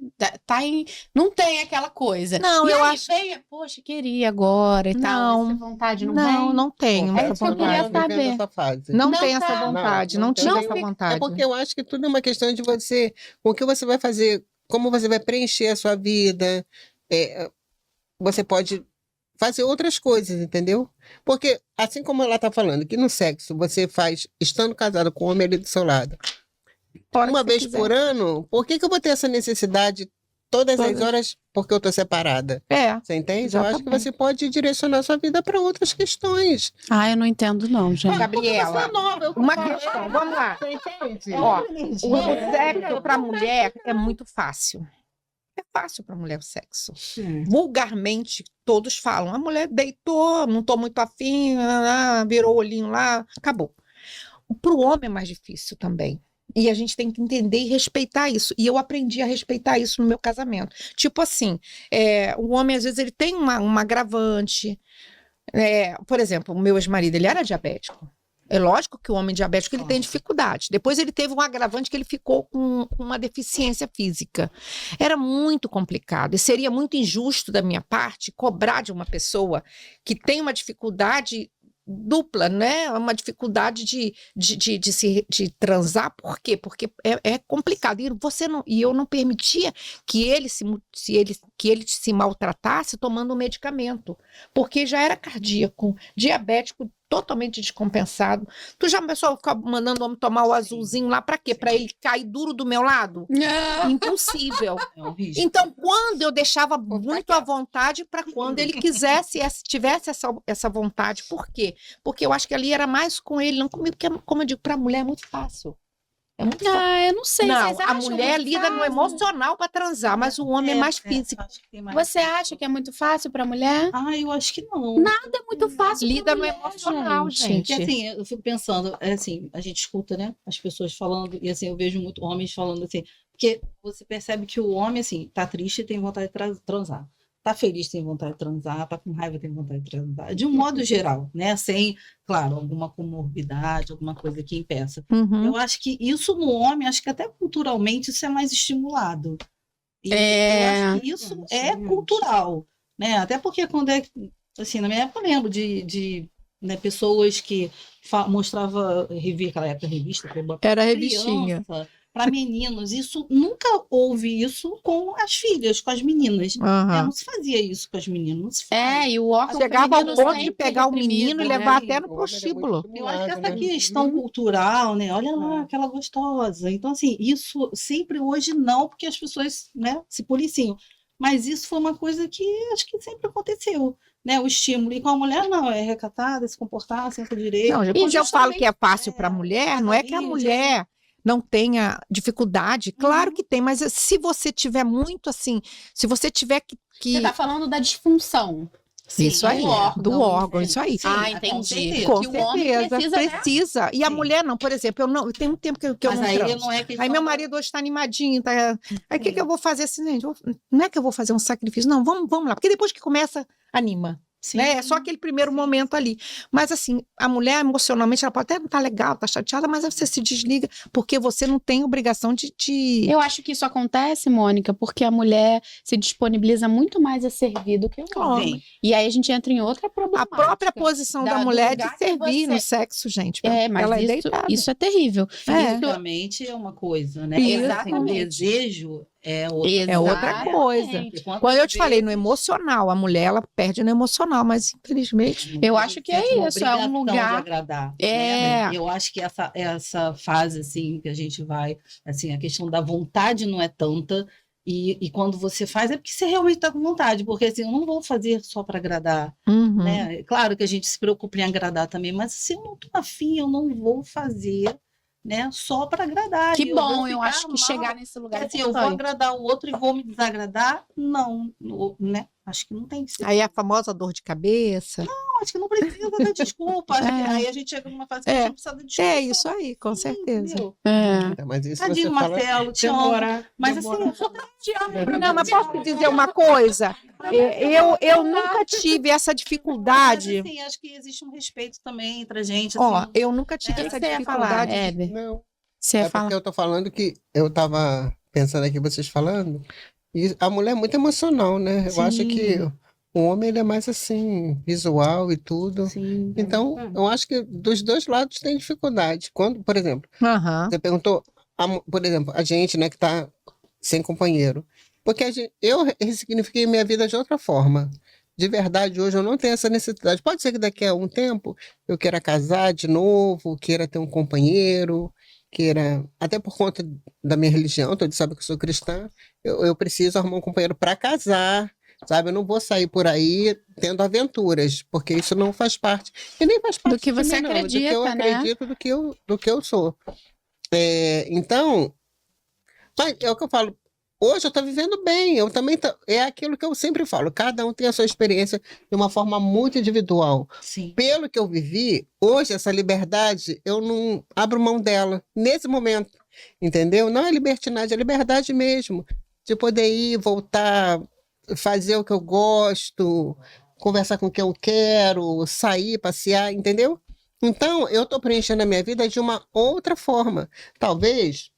Não tem aquela coisa. Não, e eu aí acho... vem, poxa, queria agora e tal. Essa vontade não vem? Não tenho É essa isso que eu queria vontade. saber. Essa fase. Não Não tem tá. essa vontade, não tem. tive Não essa fica- vontade. É porque eu acho que tudo é uma questão de você, o que você vai fazer, como você vai preencher a sua vida. Você pode fazer outras coisas, entendeu? Porque, assim como ela tá falando, que no sexo você faz estando casado com o homem ali do seu lado, Hora uma que você vez quiser. por ano, por que que eu vou ter essa necessidade todas as Todas. horas porque eu tô separada? É. Você entende? Eu acho que Exatamente. você pode direcionar sua vida para outras questões. Ah, eu não entendo não, gente. Gabriela, Porque você é nova, eu uma falo, questão, vamos lá. Você entende? Ó, o sexo para mulher é muito fácil. É fácil para mulher o sexo. Vulgarmente, todos falam. A mulher deitou, não estou muito afim, virou o olhinho lá, acabou. Para o homem é mais difícil também. E a gente tem que entender e respeitar isso. E eu aprendi a respeitar isso no meu casamento. Tipo assim, o homem, às vezes, ele tem um agravante. Por exemplo, o meu ex-marido, ele era diabético. É lógico que o homem diabético ele tem dificuldade. Depois ele teve um agravante que ele ficou com uma deficiência física. Era muito complicado e seria muito injusto da minha parte cobrar de uma pessoa que tem uma dificuldade dupla, né? Uma dificuldade de transar. Por quê? Porque é complicado. E eu não permitia que ele se maltratasse tomando um medicamento, porque já era cardíaco, diabético, totalmente descompensado. Tu já começou a ficar mandando o homem tomar o azulzinho lá pra quê? Pra ele cair duro do meu lado? Impossível. É um risco. Então, quando eu deixava muito à vontade para quando ele quisesse, tivesse essa vontade. Por quê? Porque eu acho que ali era mais com ele, não comigo, porque, como eu digo, para a mulher é muito fácil. É muito fácil. Ah, eu não sei. Não, vocês a acham mulher muito lida no fácil? emocional para transar, mas o homem é mais físico. Acho que tem mais Você acha que é muito fácil pra mulher? Ah, eu acho que não. Nada é muito fácil pra Lida no mulher, emocional, gente. Porque assim, eu fico pensando, assim, a gente escuta, né, as pessoas falando, e assim, eu vejo muito homens falando assim, porque você percebe que o homem, assim, tá triste e tem vontade de transar. Tá feliz, tem vontade de transar, tá com raiva, tem vontade de transar. De um modo geral, né, sem, claro, alguma comorbidade, alguma coisa que impeça. Uhum. Eu acho que isso no homem, acho que até culturalmente isso é mais estimulado. E É. eu acho que isso é cultural, né? Até porque quando assim, na minha época eu lembro de né, pessoas que mostrava aquela época revista Era revistinha. para meninos. Isso nunca houve isso com as filhas, com as meninas. Aham. Não se fazia isso com as meninas, não se faz. E o órgão Chegava ao feminino ponto de sempre pegar o reprimido, menino e né? levar até no O homem era prostíbulo. muito Eu acho que essa estimulado, né? questão cultural, né? Olha lá, aquela gostosa. Então, assim, isso sempre hoje não, porque as pessoas, né, se policiam. Mas isso foi uma coisa que acho que sempre aconteceu, né? O estímulo. E com a mulher, não, é recatada, se comportar, senta direito. Não, quando eu falo que é fácil é, para a mulher, não é que a aí, mulher não tenha dificuldade. Claro que tem, mas se você tiver muito assim, se você tiver que... Você tá falando da disfunção. Sim, Isso aí, do órgão, isso aí. Sim, Ah, com entendi. certeza. Com que o homem certeza, precisa, né? E a Sim. mulher não, por exemplo, tem um tempo que eu Mas não aí transo. não é questão Aí meu da- marido hoje está animadinho, tá? Aí o que eu vou fazer assim, gente? Não é que eu vou fazer um sacrifício, não, vamos lá, porque depois que começa, anima. Sim. Né? É só aquele primeiro momento ali. Mas assim, a mulher emocionalmente, ela pode até não estar legal, tá chateada, mas aí você se desliga, porque você não tem obrigação de... Eu acho que isso acontece, Mônica, porque a mulher se disponibiliza muito mais a servir do que o homem. Sim. E aí a gente entra em outra A problemática. própria posição da do mulher de lugar que servir você- no sexo, gente. Mas ela é isso, deitada. isso é terrível. Fisicamente é uma coisa, né? Isso. Mas, assim, o desejo é outra. É outra coisa. Exatamente. Quando eu te falei no emocional, a mulher, ela perde no emocional, mas infelizmente... Eu acho que é Sente uma isso, é um obrigação lugar- de agradar, É. né? Eu acho que essa fase, assim, que a gente vai, assim, a questão da vontade não é tanta, e quando você faz é porque você realmente está com vontade, porque assim, eu não vou fazer só para agradar, Uhum. né? Claro que a gente se preocupa em agradar também, mas se eu não tô afim, eu não vou fazer, né, só para agradar. Que E eu vou bom, eu ficar acho que mal. chegar nesse lugar é Assim, eu vou importante. agradar o outro e vou me desagradar? Não, né? Acho que não tem que ser. Aí a famosa dor de cabeça. Acho que não precisa dar desculpa. Acho que É. aí a gente chega numa fase que a gente não precisa dar desculpa. É isso aí, com certeza. Entendeu? É. Mas isso Tadinho, você fala... Marcelo, te amo. Mas assim, Não, mas posso te dizer uma coisa? Eu nunca tive essa mas, dificuldade. assim, acho que existe um respeito também entre a gente. Ó, Assim, eu nunca tive O que essa você ia falar, dificuldade. Heber? Não, Você ia é falar. porque eu tô falando que eu tava pensando aqui, vocês falando, e a mulher é muito emocional, né? Eu acho que o homem ele é mais assim, visual e tudo. sim. Então, eu acho que dos dois lados tem dificuldade. Quando, por exemplo, Aham. você perguntou, por exemplo, a gente, né, que tá sem companheiro. Porque eu ressignifiquei minha vida de outra forma. de verdade, hoje eu não tenho essa necessidade. Pode ser que daqui a um tempo eu queira casar de novo, queira ter um companheiro, queira... Até por conta da minha religião, todos sabem que eu sou cristã, eu preciso arrumar um companheiro para casar, sabe? Eu não vou sair por aí tendo aventuras, porque isso não faz parte. E nem faz parte Do que você de mim, não, acredita, do que eu né? acredito, do que eu sou. Então, mas é o que eu falo. Hoje eu estou vivendo bem, eu também é aquilo que eu sempre falo, cada um tem a sua experiência de uma forma muito individual. Sim. Pelo que eu vivi, hoje essa liberdade, eu não abro mão dela, nesse momento, entendeu? Não é libertinagem, é liberdade mesmo, de poder ir, voltar, fazer o que eu gosto, conversar com quem eu quero, sair, passear, entendeu? Então, eu estou preenchendo a minha vida de uma outra forma. Talvez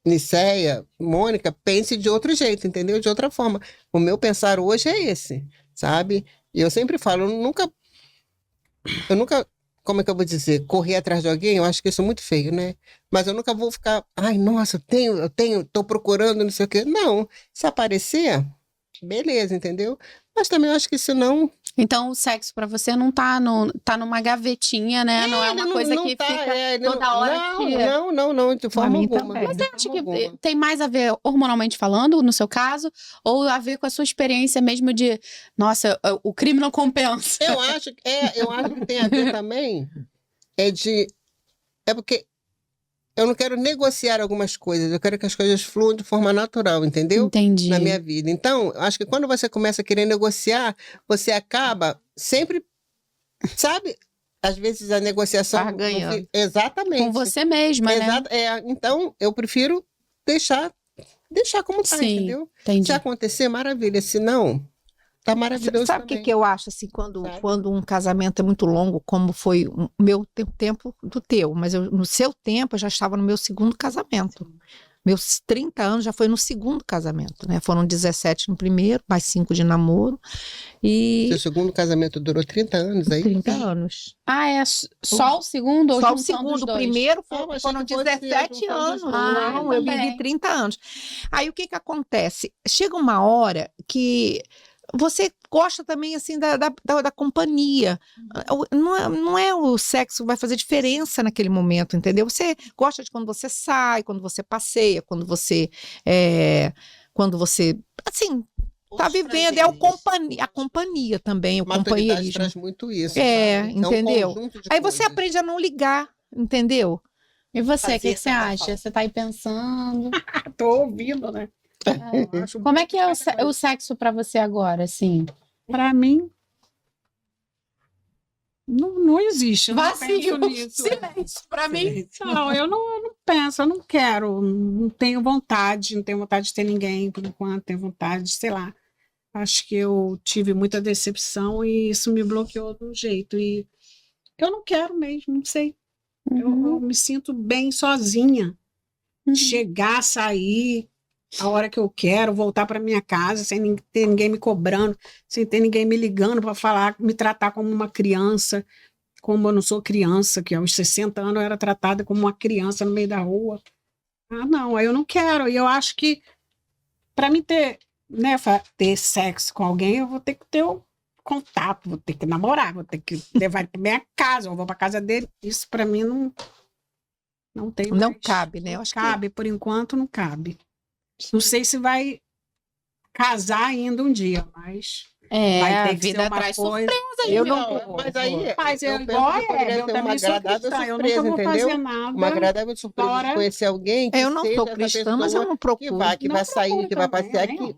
Nicéia, Mônica, pense de outro jeito, entendeu? De outra forma. O meu pensar hoje é esse, sabe? E eu sempre falo, eu nunca, como é que eu vou dizer, correr atrás de alguém, eu acho que isso é muito feio, né? Mas eu nunca vou ficar, ai, nossa, eu tenho, tô procurando, não sei o quê. Não, se aparecer, beleza, entendeu? Mas também eu acho que se não... Então, o sexo pra você não tá numa gavetinha, né? Não é uma coisa que tá, fica toda hora que... Não, de forma mim alguma. também. Mas de você acha forma que alguma. tem mais a ver hormonalmente falando, no seu caso, ou a ver com a sua experiência mesmo de, nossa, o crime não compensa? Eu acho que tem a ver também, é porque eu não quero negociar algumas coisas, eu quero que as coisas fluam de forma natural, entendeu? Entendi. Na minha vida. Então, eu acho que quando você começa a querer negociar, você acaba sempre, sabe? Às vezes a negociação... Barganhando. Exatamente. Com você mesma, né? Então, eu prefiro deixar como tá, Sim, entendeu? entendi. Se acontecer, maravilha. Se não, tá maravilhoso Sabe o que também. que eu acho, assim, Sabe? quando um casamento é muito longo, como foi o meu tempo do teu, mas no seu tempo eu já estava no meu segundo casamento. Meus 30 anos já foi no segundo casamento, né? Foram 17 no primeiro, mais 5 de namoro e Seu segundo casamento durou 30 anos aí? 30 anos. Ah, é só o segundo ou Só o juntando os segundo, o dois? primeiro eu achei foram que fosse 17 juntando anos. os dois. Não, eu também. vivi 30 anos. Aí o que que acontece? Chega uma hora que você gosta também, assim, da companhia. Não é o sexo que vai fazer diferença naquele momento, entendeu? Você gosta de quando você sai, quando você passeia, quando você, assim, tá Outros vivendo. prazeres. A companhia também, o Maturidade companheirismo. traz muito isso. É, sabe? entendeu? Um conjunto de Aí você coisas. aprende a não ligar, entendeu? E você, o que Fazer você tanta acha? falta. Você tá aí pensando? Tô ouvindo, né? Eu acho Como é que é o sexo pra você agora, assim? Para mim, não existe. Eu não penso Vazio, nisso. silêncio. Pra mim, Não, eu não penso, eu não quero, não tenho vontade de ter ninguém por enquanto, tenho vontade, sei lá. Acho que eu tive muita decepção e isso me bloqueou de um jeito. E eu não quero mesmo, não sei. Eu me sinto bem sozinha. Chegar, sair a hora que eu quero, voltar para minha casa sem ter ninguém me cobrando, sem ter ninguém me ligando para falar, me tratar como uma criança, como eu não sou criança, que aos 60 anos eu era tratada como uma criança no meio da rua. Ah, não, aí eu não quero. E eu acho que para mim ter sexo com alguém, eu vou ter que ter um contato, vou ter que namorar, vou ter que levar ele para minha casa, eu vou para casa dele. Isso para mim não tem Não mais. cabe, né? Eu acho que Cabe, por enquanto não cabe. Não sei se vai casar ainda um dia, mas vai a ter que ser vida uma traz coisa. surpresas, Eu viu? não- Mas aí, Mas eu eu penso igual que poderia eu ter uma também sou agradável cristã, eu surpresa, nunca vou entendeu? fazer nada. Uma agradável surpresa de Fora- conhecer alguém que eu não seja sou essa cristã, mas eu pessoa não que procuro. vai Não sair, procuro que vai também, passear né? aqui.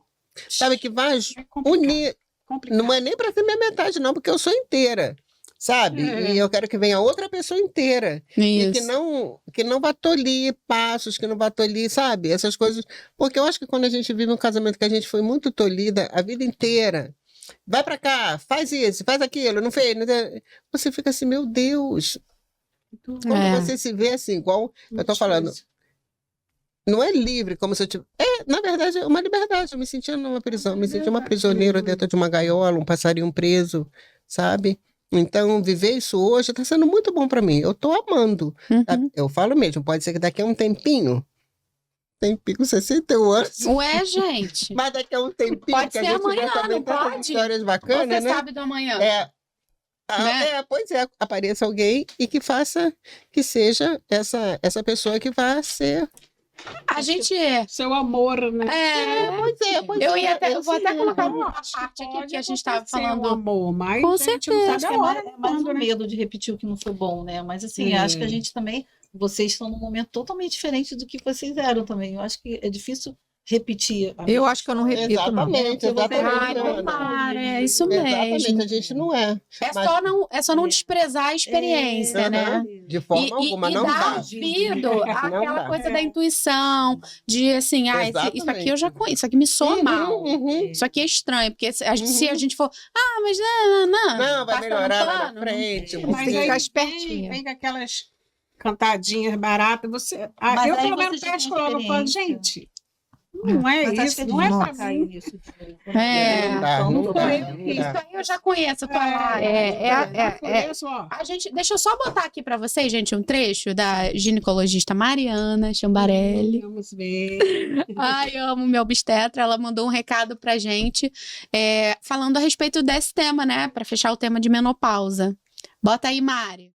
Sabe, que vai É complicado, unir. complicado. Não é nem para ser minha metade, não, porque eu sou inteira. Sabe? É. E eu quero que venha outra pessoa inteira. E que Isso. não vá tolir passos, que não vá tolir, sabe? Essas coisas. Porque eu acho que quando a gente vive um casamento que a gente foi muito tolhida a vida inteira, vai pra cá, faz isso, faz aquilo, não fez. Você fica assim, meu Deus. Quando É. você se vê assim, igual eu tô Muito falando, difícil. não é livre, como se eu tivesse. Na verdade, é uma liberdade. Eu me sentia numa prisão, me sentia uma prisioneira dentro de uma gaiola, um passarinho preso, sabe? Então, viver isso hoje está sendo muito bom para mim. Eu estou amando. Sabe? Uhum. Eu falo mesmo, pode ser que daqui a um tempinho tempinho, com 61 anos. Ué, gente. Mas daqui a um tempinho Pode que a ser gente amanhã, vai também não tantas pode? histórias Você bacanas, né? sabe do amanhã. Né? Pois é, apareça alguém e que faça, que seja essa pessoa que vai ser. A gente. Seu amor, né? Pois Eu é. ia até, eu vou até Sim, colocar uhum. uma parte aqui Pode que a gente estava acontecer falando. um amor, mas Com a gente não certeza. sabe Acho que a é hora. mais quando, um né? medo de repetir o que não foi bom, né? Mas assim, acho que a gente também, vocês estão num momento totalmente diferente do que vocês eram também. Eu acho que é difícil repetir. Eu acho que eu não repito, não. Exatamente, Ai, exatamente. Ana. tomara, é isso Exatamente, mesmo. a gente não é. É só não desprezar a experiência, né? Aham, de forma alguma, não dar dá. ouvido àquela dá. coisa da intuição, de assim, isso aqui eu já conheço, isso aqui me soa mal. Uhum. Isso aqui é estranho, porque se a gente for, mas não, Não, vai passando melhorar lá pano, na frente. Mas você- aí- ficar vem espertinha. com aquelas cantadinhas baratas. Mas Eu, aí pelo você menos, já tem peço logo, eu falo, experiência. gente, não é Mas acho isso, que é não é difícil pra cair mim. nisso de novo. É. Não dá, Então, não tô dá, eu não que- dá. Isso aí eu já conheço a tua área. Por isso, ó, A gente, deixa eu só botar aqui pra vocês, gente, um trecho da ginecologista Mariana Chambarelli. vamos ver. Ai, amo meu obstetra. Ela mandou um recado pra gente, falando a respeito desse tema, né? Pra fechar o tema de menopausa. Bota aí, Mari.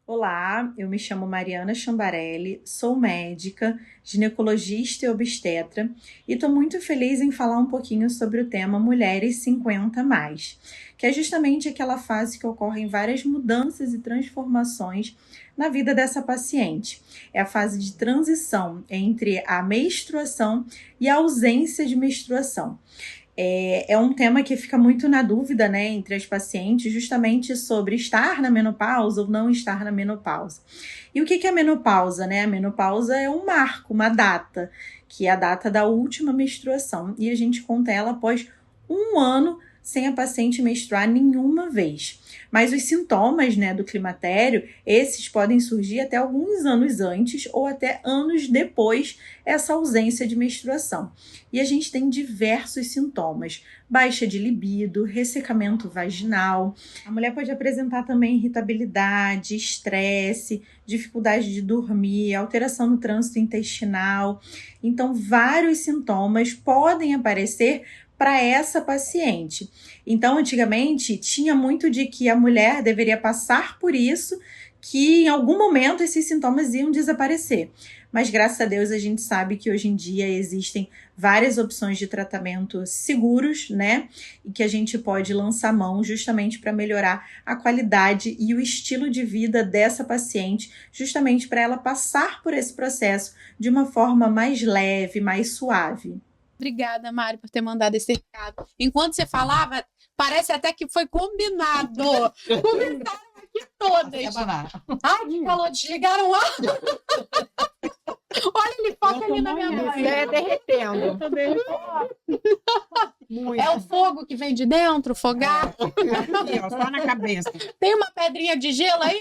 Olá, eu me chamo Mariana Chambarelli, sou médica, ginecologista e obstetra e estou muito feliz em falar um pouquinho sobre o tema Mulheres 50+, que é justamente aquela fase que ocorrem várias mudanças e transformações na vida dessa paciente. É a fase de transição entre a menstruação e a ausência de menstruação. É um tema que fica muito na dúvida, né, entre as pacientes, justamente sobre estar na menopausa ou não estar na menopausa. E o que é a menopausa, né? A menopausa é um marco, uma data, que é a data da última menstruação. E a gente conta ela após 1 ano sem a paciente menstruar nenhuma vez. Mas os sintomas, né, do climatério, esses podem surgir até alguns anos antes ou até anos depois essa ausência de menstruação. E a gente tem diversos sintomas: baixa de libido, ressecamento vaginal. A mulher pode apresentar também irritabilidade, estresse, dificuldade de dormir, alteração no trânsito intestinal. Então, vários sintomas podem aparecer para essa paciente. Então, antigamente, tinha muito de que a mulher deveria passar por isso, que em algum momento esses sintomas iam desaparecer. Mas, graças a Deus, a gente sabe que hoje em dia existem várias opções de tratamento seguros, né? E que a gente pode lançar mão justamente para melhorar a qualidade e o estilo de vida dessa paciente, justamente para ela passar por esse processo de uma forma mais leve, mais suave. Obrigada, Mari, por ter mandado esse recado. Enquanto você falava, parece até que foi combinado. Comentaram aqui todas. Ai, que calor, desligaram o ar. Olha, ele foca ali na minha mãe. É derretendo. Muito. É o fogo que vem de dentro, fogar. Aqui, ó, só na cabeça. Tem uma pedrinha de gelo aí?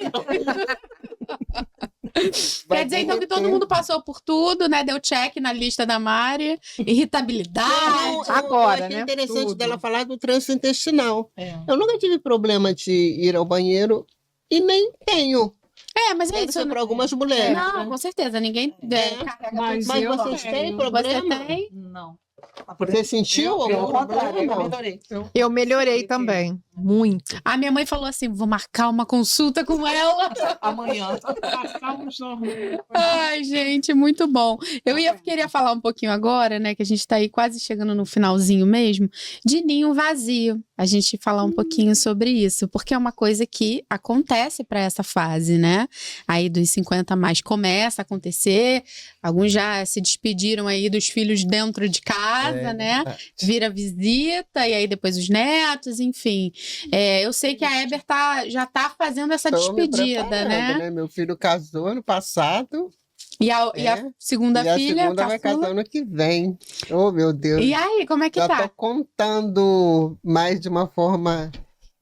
Quer dizer, então, que todo mundo passou por tudo, né? Deu check na lista da Mari. Irritabilidade. Agora, eu achei né? interessante Tudo. dela falar do trânsito intestinal. É. Eu nunca tive problema de ir ao banheiro e nem tenho. Mas é Deve isso. ser para algumas mulheres. Não, com certeza. Ninguém carrega Mas tudo. Mas eu vocês tenho. têm Você problema? tem? Não. Você sentiu Pelo algum contrário, eu problema? melhorei. Eu melhorei também. Muito. A minha mãe falou assim: vou marcar uma consulta com ela. Amanhã. Passamos hormônio. Ai, gente, muito bom. Queria falar um pouquinho agora, né, que a gente tá aí quase chegando no finalzinho mesmo, de ninho vazio. A gente falar um pouquinho sobre isso, porque é uma coisa que acontece para essa fase, né? Aí dos 50+ começa a acontecer. Alguns já se despediram aí dos filhos dentro de casa, né? Vira visita, e aí depois os netos, enfim. Eu sei que a Eber já tá fazendo essa Tô me despedida, preparando, né? Meu filho casou ano passado. E a segunda E a filha, segunda vai caçula. casar ano que vem. Oh, meu Deus. E aí, como é que Já tá? tô contando mais de uma forma...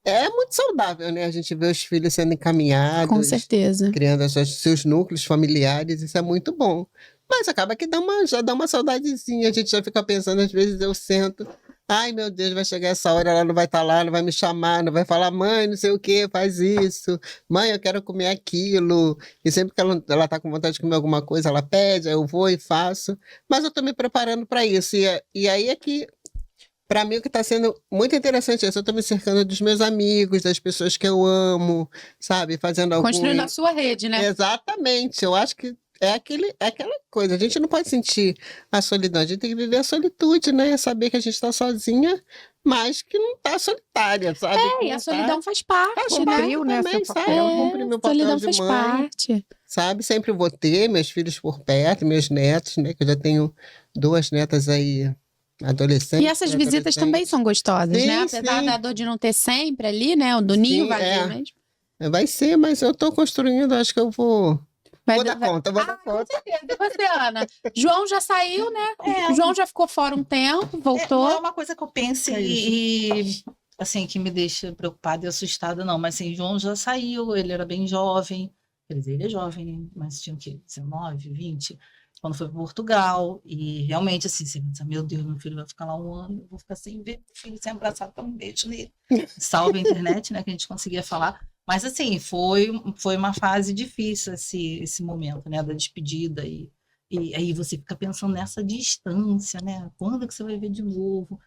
É muito saudável, né? A gente vê os filhos sendo encaminhados. Com certeza. Criando seus núcleos familiares. Isso é muito bom. Mas acaba que já dá uma saudadezinha. A gente já fica pensando, às vezes eu sento... Ai, meu Deus, vai chegar essa hora, ela não vai estar lá, não vai me chamar, não vai falar, mãe, não sei o que, faz isso. Mãe, eu quero comer aquilo. E sempre que ela tá com vontade de comer alguma coisa, ela pede, aí eu vou e faço. Mas eu tô me preparando para isso. E aí é que, para mim, o que está sendo muito interessante é isso. Eu estou me cercando dos meus amigos, das pessoas que eu amo, sabe? Fazendo algum... Construindo a sua rede, né? Exatamente. Eu acho que é aquela coisa. A gente não pode sentir a solidão. A gente tem que viver a solitude, né? Saber que a gente está sozinha, mas que não está solitária, sabe? E a solidão faz parte, né? Cumpriu, né, Também, seu sabe? papel. Eu cumpri meu papel Solidão de faz mãe, parte. sabe? Sempre vou ter meus filhos por perto, meus netos, né? Que eu já tenho 2 netas aí adolescentes. E essas visitas também são gostosas, Sim, né? Apesar sim. da dor de não ter sempre ali, né? O do ninho Sim, vazio é. mesmo. Vai ser, mas eu tô construindo, acho que eu vou Vai dar vai- conta, vou dar Com conta. certeza. E você, Ana? João já saiu, né? É, João já ficou fora um tempo, não é voltou. uma coisa que eu pense É e, assim, que me deixa preocupada e assustada, não. Mas, assim, João já saiu, ele era bem jovem. Quer dizer, ele é jovem, né? Mas tinha o quê? 19, 20? Quando foi para Portugal. E, realmente, assim, você pensa, meu Deus, meu filho vai ficar lá um ano, eu vou ficar sem ver meu filho, sem abraçado, dar um beijo nele. Salve a internet, né? Que a gente conseguia falar. Mas, assim, foi uma fase difícil esse momento, né? Da despedida e aí você fica pensando nessa distância, né? Quando que você vai ver de novo?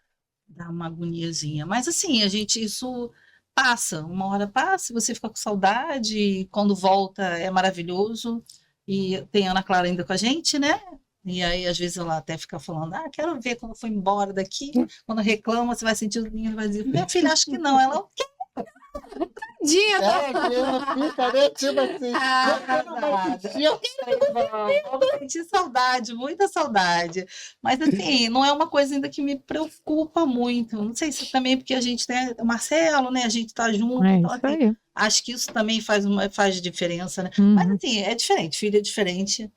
Dá uma agoniazinha. Mas assim, isso passa, uma hora passa, você fica com saudade, e quando volta é maravilhoso. E tem a Ana Clara ainda com a gente, né? E aí, às vezes, ela até fica falando, quero ver quando for embora daqui, quando reclama, você vai sentir o ninho vazio. Minha filha, acho que não. Ela, o quê? Dia, É, que eu fica, né? Tipo assim, você não vai Nada. sentir, eu Vamos sentir saudade, muita saudade. Mas assim, não é uma coisa ainda que me preocupa muito. Não sei se também porque a gente tem o Marcelo, né? A gente tá junto. É Então, isso assim, aí. acho que isso também faz diferença, né? Uhum. Mas assim, é diferente, filho é diferente,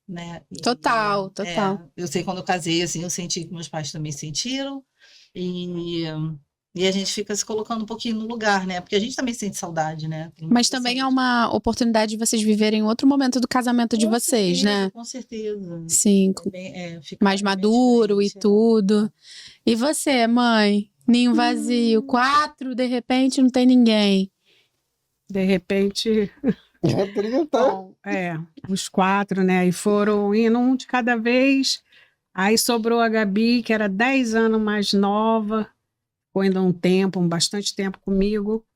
né? Total, total. Eu sei quando eu casei, assim, eu senti que meus pais também sentiram. E a gente fica se colocando um pouquinho no lugar, né? Porque a gente também sente saudade, né? Mas também é uma oportunidade de vocês viverem outro momento do casamento de Com vocês, certeza, né? Com certeza. Sim, Fica mais bem maduro e diferente, tudo. E você, mãe? Ninho vazio, 4, de repente não tem ninguém. De repente, é 30. os 4, né? E foram indo um de cada vez. Aí sobrou a Gabi, que era 10 anos mais nova. Ficou ainda bastante tempo comigo.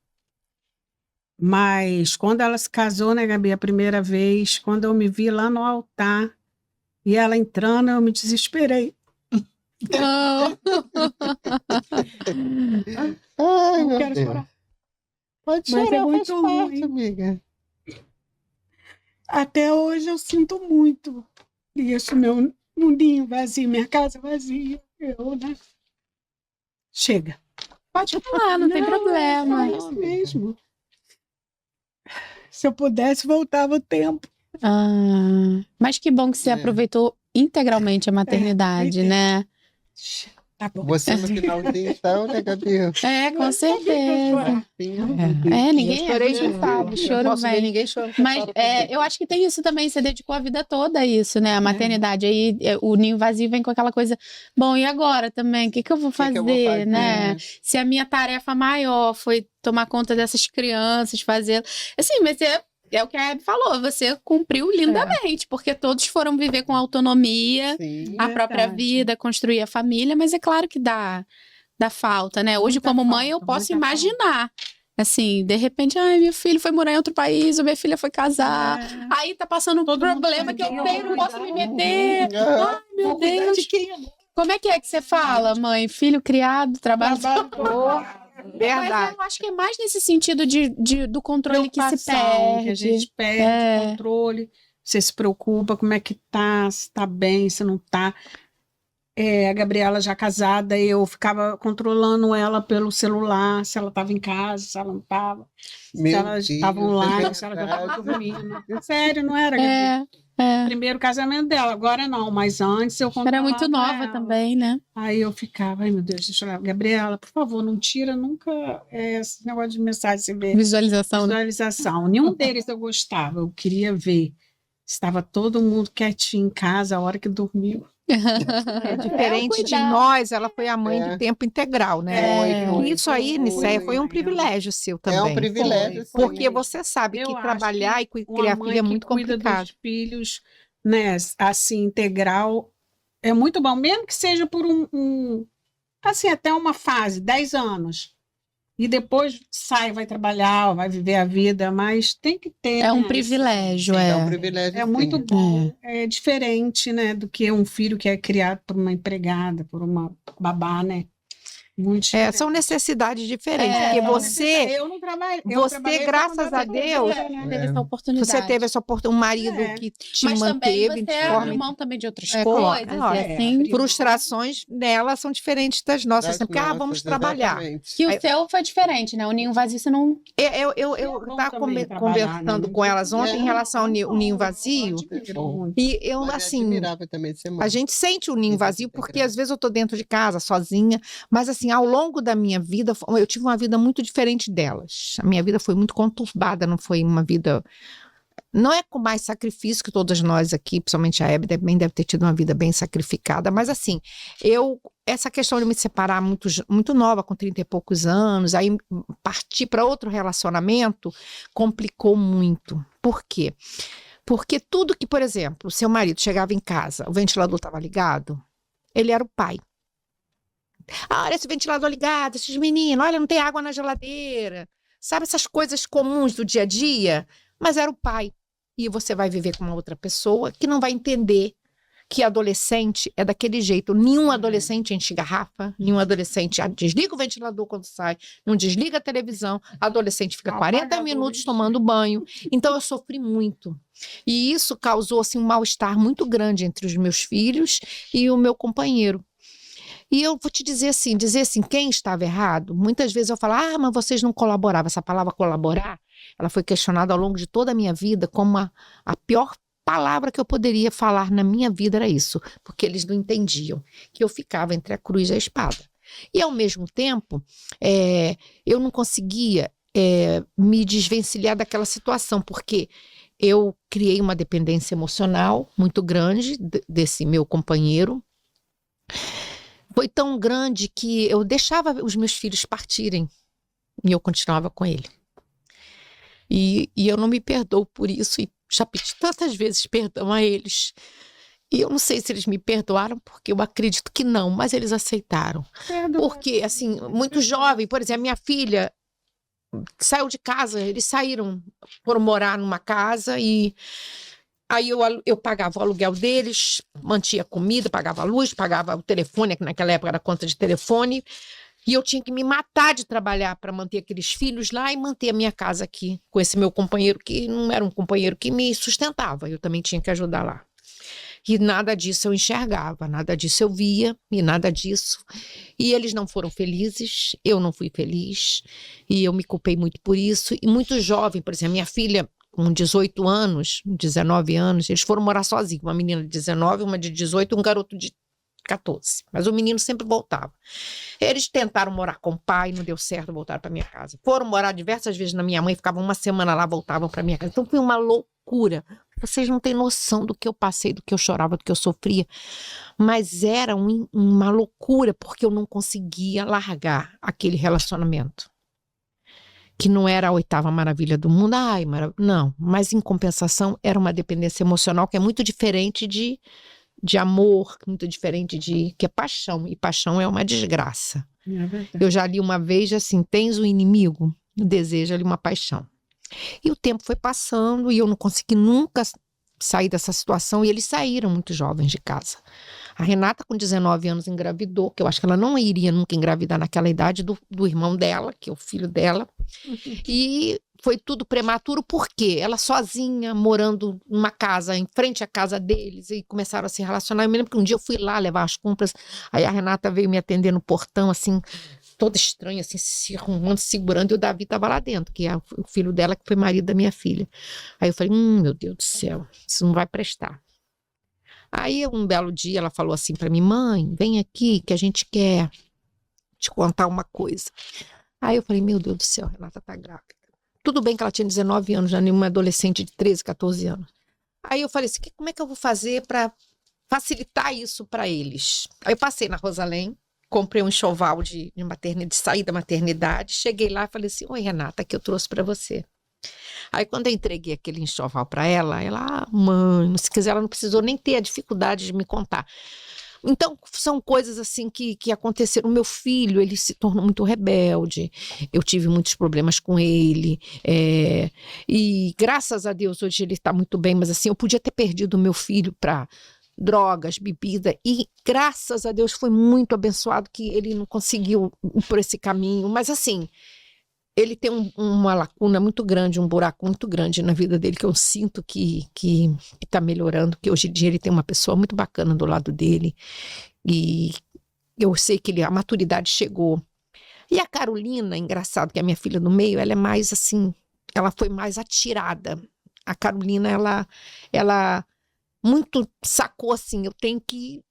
Mas quando ela se casou, né, Gabi, a primeira vez, quando eu me vi lá no altar e ela entrando, eu me desesperei. Não. Ai, Não meu quero Deus. chorar. Pode Mas chorar, é faz muito parte, ruim. amiga. Até hoje eu sinto muito isso, meu mundinho vazio, minha casa vazia. Eu, né? Chega. Pode falar, não tem problema. É isso mesmo. Se eu pudesse, voltava o tempo. Mas que bom que você aproveitou integralmente a maternidade, né? Tá bom. Você no finalzinho, então, né, Gabi? É, com certeza. Ninguém Eu chorei ninguém de sabe, não choro posso ver vem. ninguém chorando. Mas eu acho que tem isso também, você dedicou a vida toda a isso, né? A maternidade. Aí o ninho vazio vem com aquela coisa, bom, e agora também? O que eu vou que eu fazer, vou fazer, né? né? Se a minha tarefa maior foi tomar conta dessas crianças, fazer. Assim, mas é o que a Hebe falou, você cumpriu lindamente, porque todos foram viver com autonomia, Sim. a própria Verdade. vida, construir a família, mas é claro que dá falta, né? Hoje, Muita como mãe, eu falta, posso muita imaginar. Assim, de repente, meu filho foi morar em outro país, ou minha filha foi casar. Aí tá passando um Todo mundo problema faz que eu isso. tenho, não posso me meter. Ah, Ai, meu Vou cuidar Deus. de quem agora? Como é que você fala, mãe? Filho criado, trabalho. Verdade. Mas eu acho que é mais nesse sentido do controle que se Preocupação, perde. que a gente perde É. controle. Você se preocupa, como é que tá, se tá bem, se não tá. A Gabriela já casada, eu ficava controlando ela pelo celular, se ela estava em casa, se ela não estava, se Meu ela Deus, estava online, é se ela já estava verdade. dormindo. Sério, não era, Gabi? Primeiro casamento dela, agora não, mas antes eu controlava Era muito nova ela. também, né? Aí eu ficava, ai meu Deus, deixa eu olhar. Gabriela, por favor, não tira nunca esse negócio de mensagem, você vê. Visualização. Né? Visualização. Nenhum deles eu gostava, eu queria ver. Estava todo mundo quietinho em casa, a hora que dormiu. Diferente de cuidado. nós, ela foi a mãe É. de tempo integral, né? Foi. Isso aí, Nicéia, foi um privilégio seu também. É um privilégio, sim. Porque você sabe Eu que acho trabalhar que e uma criar mãe filho é que muito cuida complicado. dos filhos, né, assim, integral, é muito bom, mesmo que seja por assim, até uma fase, 10 anos. E depois sai, vai trabalhar, vai viver a vida, mas tem que ter. É um né, privilégio, É um é. privilégio, É sim. muito bom, é diferente, né, do que um filho que é criado por uma empregada, por uma babá, né? Muito diferente. São necessidades diferentes, É. porque você, Eu não trabalho. você, graças a Deus, Teve essa oportunidade. você teve essa oportunidade, um marido É. que te Mas também manteve você de abre forma. mão também de outras Claro, coisas, lógico. e assim. Frustrações dela são diferentes das nossas, Das porque vamos nossas, trabalhar. exatamente. Que o Aí- seu foi diferente, né? O ninho vazio você não. Eu É bom estava também trabalhar, conversando né? com elas ontem em É. relação ao ninho vazio, Bom. e eu, Mas é assim, admirável também ser mãe. a gente sente o ninho Vida vazio porque integrada. às vezes eu estou dentro de casa, sozinha, mas assim, ao longo da minha vida, eu tive uma vida muito diferente delas. A minha vida foi muito conturbada, não foi uma vida... Não é com mais sacrifício que todas nós aqui, principalmente a Hebe, também deve ter tido uma vida bem sacrificada, mas assim, essa questão de me separar muito nova, com 30 e poucos anos, aí partir para outro relacionamento, complicou muito. Por quê? Porque tudo que, por exemplo, o seu marido chegava em casa, o ventilador estava ligado, ele era o pai. Ah, olha esse ventilador ligado, esses meninos, olha, não tem água na geladeira. Sabe essas coisas comuns do dia a dia? Mas era o pai. E você vai viver com uma outra pessoa que não vai entender que adolescente é daquele jeito. Nenhum adolescente enche garrafa, nenhum adolescente desliga o ventilador quando sai, não desliga a televisão, adolescente fica 40 minutos tomando banho. Então eu sofri muito. E isso causou assim, um mal-estar muito grande entre os meus filhos e o meu companheiro. E eu vou te dizer assim, quem estava errado, muitas vezes eu falo, mas vocês não colaboravam. Essa palavra colaborar, ela foi questionada ao longo de toda a minha vida como a pior palavra que eu poderia falar na minha vida era isso, porque eles não entendiam que eu ficava entre a cruz e a espada. E ao mesmo tempo, eu não conseguia me desvencilhar daquela situação, porque eu criei uma dependência emocional muito grande desse meu companheiro. Foi tão grande que eu deixava os meus filhos partirem e eu continuava com ele. E eu não me perdoo por isso e já pedi tantas vezes perdão a eles. E eu não sei se eles me perdoaram, porque eu acredito que não, mas eles aceitaram. Porque, assim, muito jovem, por exemplo, minha filha saiu de casa, eles saíram, foram morar numa casa e aí eu pagava o aluguel deles, mantinha comida, pagava a luz, pagava o telefone, que naquela época era conta de telefone, e eu tinha que me matar de trabalhar para manter aqueles filhos lá e manter a minha casa aqui, com esse meu companheiro, que não era um companheiro que me sustentava, eu também tinha que ajudar lá. E nada disso eu enxergava, nada disso eu via, e nada disso. E eles não foram felizes, eu não fui feliz, e eu me culpei muito por isso. E muito jovem, por exemplo, minha filha, com 18 anos, 19 anos, eles foram morar sozinhos, uma menina de 19, uma de 18 e um garoto de 14. Mas o menino sempre voltava. Eles tentaram morar com o pai, não deu certo, voltaram para minha casa. Foram morar diversas vezes na minha mãe, ficavam uma semana lá, voltavam para minha casa. Então foi uma loucura. Vocês não têm noção do que eu passei, do que eu chorava, do que eu sofria. Mas era uma loucura, porque eu não conseguia largar aquele relacionamento. Que não era a 8ª maravilha do mundo, não. Mas em compensação era uma dependência emocional que é muito diferente de amor, muito diferente que é paixão. E paixão é uma desgraça. Eu já li uma vez assim, tens um inimigo, deseja-lhe uma paixão. E o tempo foi passando e eu não consegui nunca sair dessa situação e eles saíram muito jovens de casa. A Renata, com 19 anos, engravidou, que eu acho que ela não iria nunca engravidar naquela idade do irmão dela, que é o filho dela. E foi tudo prematuro, porque ela sozinha, morando numa casa, em frente à casa deles, e começaram a se relacionar. Eu me lembro que um dia eu fui lá levar as compras, aí a Renata veio me atender no portão, assim, toda estranha, assim, se arrumando, segurando, e o Davi estava lá dentro, que é o filho dela, que foi marido da minha filha. Aí eu falei, meu Deus do céu, isso não vai prestar. Aí, um belo dia, ela falou assim para mim, mãe, vem aqui que a gente quer te contar uma coisa. Aí eu falei, meu Deus do céu, a Renata tá grávida. Tudo bem que ela tinha 19 anos, já nenhuma adolescente de 13, 14 anos. Aí eu falei assim, como é que eu vou fazer para facilitar isso para eles. Aí eu passei na Rosalém, comprei um enxoval de maternidade, saí da maternidade, cheguei lá e falei assim: oi, Renata, que eu trouxe para você. Aí quando eu entreguei aquele enxoval para ela, mãe, se quiser, ela não precisou nem ter a dificuldade de me contar. Então, são coisas assim que aconteceram. O meu filho, ele se tornou muito rebelde, eu tive muitos problemas com ele, e graças a Deus hoje ele está muito bem, mas assim, eu podia ter perdido o meu filho para drogas, bebida, e graças a Deus foi muito abençoado que ele não conseguiu ir por esse caminho, mas assim, ele tem uma lacuna muito grande, um buraco muito grande na vida dele, que eu sinto que está melhorando, que hoje em dia ele tem uma pessoa muito bacana do lado dele, e eu sei que a maturidade chegou. E a Carolina, engraçado que é a minha filha do meio, ela é mais assim, ela foi mais atirada. A Carolina, ela muito sacou assim, eu tenho que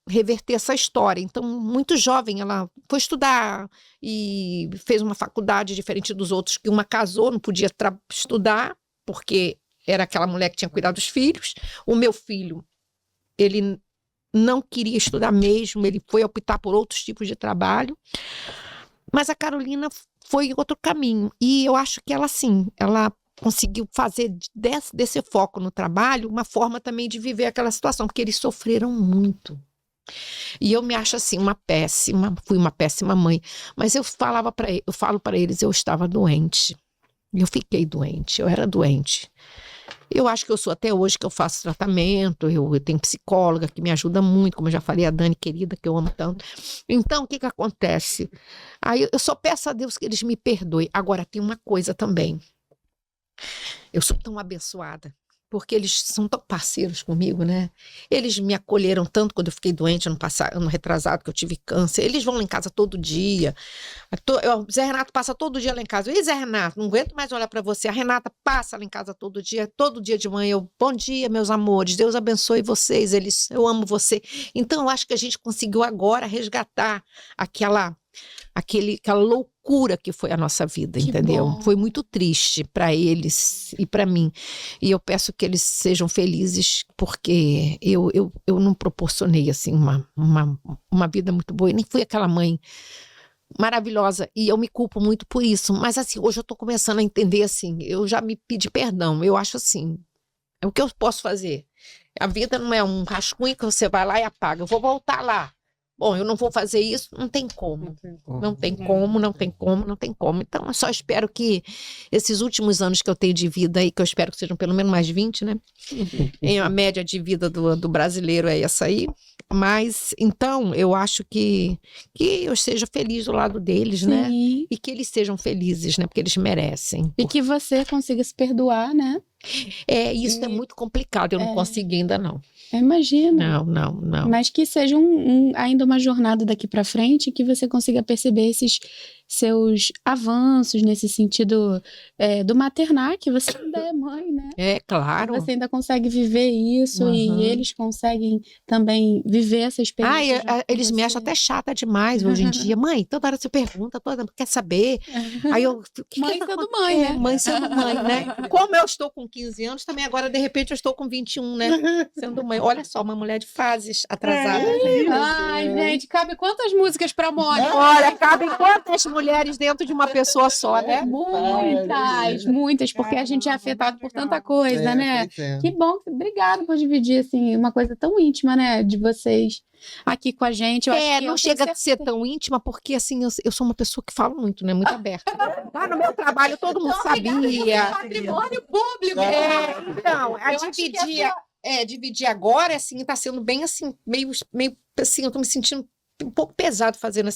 reverter essa história. Então, muito jovem, ela foi estudar e fez uma faculdade diferente dos outros, que uma casou, não podia estudar, porque era aquela mulher que tinha cuidado dos filhos. O meu filho, ele não queria estudar mesmo, ele foi optar por outros tipos de trabalho. Mas a Carolina foi outro caminho. E eu acho que ela, sim, ela conseguiu fazer desse foco no trabalho uma forma também de viver aquela situação, porque eles sofreram muito. E eu me acho assim fui uma péssima mãe, mas eu falo para eles, eu estava doente, eu fiquei doente, eu era doente. Eu acho que eu sou até hoje, que eu faço tratamento, eu tenho psicóloga que me ajuda muito, como eu já falei, a Dani querida, que eu amo tanto. Então, o que acontece? Aí eu só peço a Deus que eles me perdoem. Agora, tem uma coisa também, eu sou tão abençoada, porque eles são tão parceiros comigo, né? Eles me acolheram tanto quando eu fiquei doente, ano retrasado, que eu tive câncer. Eles vão lá em casa todo dia. Zé Renato passa todo dia lá em casa. E Zé Renato, não aguento mais olhar para você. A Renata passa lá em casa todo dia de manhã. Bom dia, meus amores, Deus abençoe vocês. Eu amo você. Então, eu acho que a gente conseguiu agora resgatar aquela loucura que foi a nossa vida, Que entendeu? bom. Foi muito triste para eles e para mim. E eu peço que eles sejam felizes, porque eu não proporcionei assim uma vida muito boa. Eu nem fui aquela mãe maravilhosa, e eu me culpo muito por isso. Mas assim, hoje eu tô começando a entender assim, eu já me pedi perdão. Eu acho assim, é o que eu posso fazer. A vida não é um rascunho que você vai lá e apaga. Eu vou voltar lá. Bom, eu não vou fazer isso, não tem como. Não tem como. Então, eu só espero que esses últimos anos que eu tenho de vida aí, que eu espero que sejam pelo menos mais 20, né? A média de vida do brasileiro é essa aí. Mas, então, eu acho que eu seja feliz do lado deles, né? Sim. E que eles sejam felizes, né? Porque eles merecem. E que você consiga se perdoar, né? Isso é muito complicado, eu não consegui ainda não. Eu imagino. Não. Mas que seja ainda uma jornada daqui pra frente, que você consiga perceber esses seus avanços nesse sentido do maternar, que você ainda é mãe, né? É, claro. Você ainda consegue viver isso e eles conseguem também viver essa experiência. junto com Eles me você. acham até chata demais hoje em dia. Mãe, toda hora você pergunta, quer saber? Aí eu... Mãe sendo mãe, né? Mãe sendo mãe, né? Como eu estou com 15 anos, também agora, de repente, eu estou com 21, né? Sendo mãe. Olha só, uma mulher de fases atrasada. Ai, gente, cabe quantas músicas pra Mônica? Olha, cabem quantas mulheres dentro de uma pessoa só, né? Muitas, porque a gente é afetado por tanta coisa, né? Pois é. Que bom, obrigada por dividir, assim, uma coisa tão íntima, né, de vocês aqui com a gente. Eu acho que Não eu tenho chega a ser certeza- tão íntima, porque assim, eu sou uma pessoa que fala muito, né? Muito aberta. Lá no meu trabalho, todo mundo sabia. Patrimônio público. Então, Eu acho que dividir agora, assim, tá sendo bem assim, meio assim, eu tô me sentindo um pouco pesado fazendo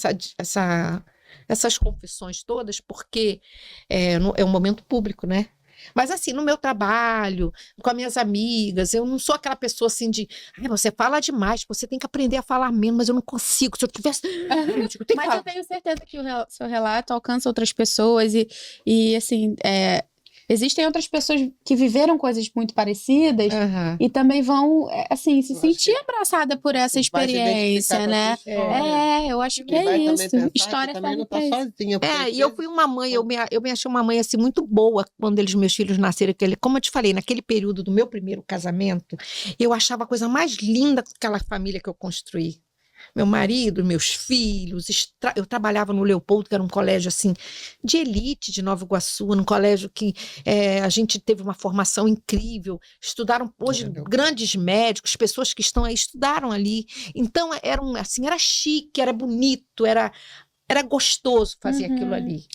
essas confissões todas, porque é um momento público, né? Mas assim, no meu trabalho, com as minhas amigas, eu não sou aquela pessoa assim de, você fala demais, você tem que aprender a falar menos, mas eu não consigo. Se eu tivesse. Eu tenho que Mas eu tenho certeza que o seu relato alcança outras pessoas e assim, existem outras pessoas que viveram coisas muito parecidas Aham. e também vão, assim, se Eu acho sentir abraçada por essa Vai se identificar experiência, com a né? sua história. Eu acho que E é vai também isso. pensar que História também serve não tá pra isso. sozinha. porque às E eu vezes- fui uma mãe, eu me achei uma mãe assim muito boa quando meus filhos nasceram. Como eu te falei, naquele período do meu primeiro casamento, eu achava a coisa mais linda aquela família que eu construí. Meu marido, meus filhos, eu trabalhava no Leopoldo, que era um colégio assim de elite de Nova Iguaçu, num colégio que a gente teve uma formação incrível, estudaram hoje Leopoldo. grandes médicos, pessoas que estão aí estudaram ali. Então era chique, era bonito, era gostoso fazer aquilo ali.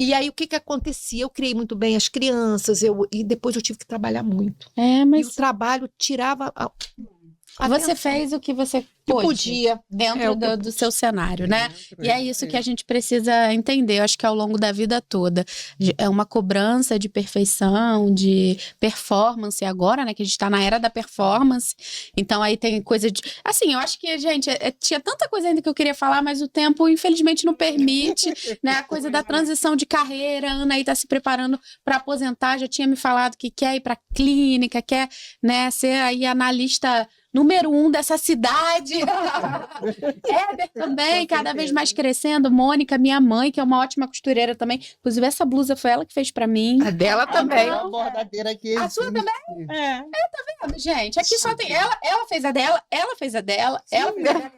E aí o que acontecia? Eu criei muito bem as crianças, e depois eu tive que trabalhar muito. E Mas o trabalho tirava você fez o que você que pôde podia. dentro o que eu do seu cenário, né? Dentro, E é isso que a gente precisa entender, eu acho que ao longo da vida toda. É uma cobrança de perfeição, de performance agora, né? Que a gente tá na era da performance. Então aí tem coisa de... Assim, eu acho que, gente, tinha tanta coisa ainda que eu queria falar, mas o tempo, infelizmente, não permite, né? A coisa da transição de carreira. A Ana aí tá se preparando para aposentar, já tinha me falado que quer ir pra clínica, quer, né, ser aí analista número 1 dessa cidade. Éder também, cada vez mais crescendo. Mônica, minha mãe, que é uma ótima costureira também. Inclusive, essa blusa foi ela que fez pra mim. A dela também. É uma bordadeira que A sua existe. É. Gente, aqui só tem ela fez a dela, ela fez a dela, ela fez a dela.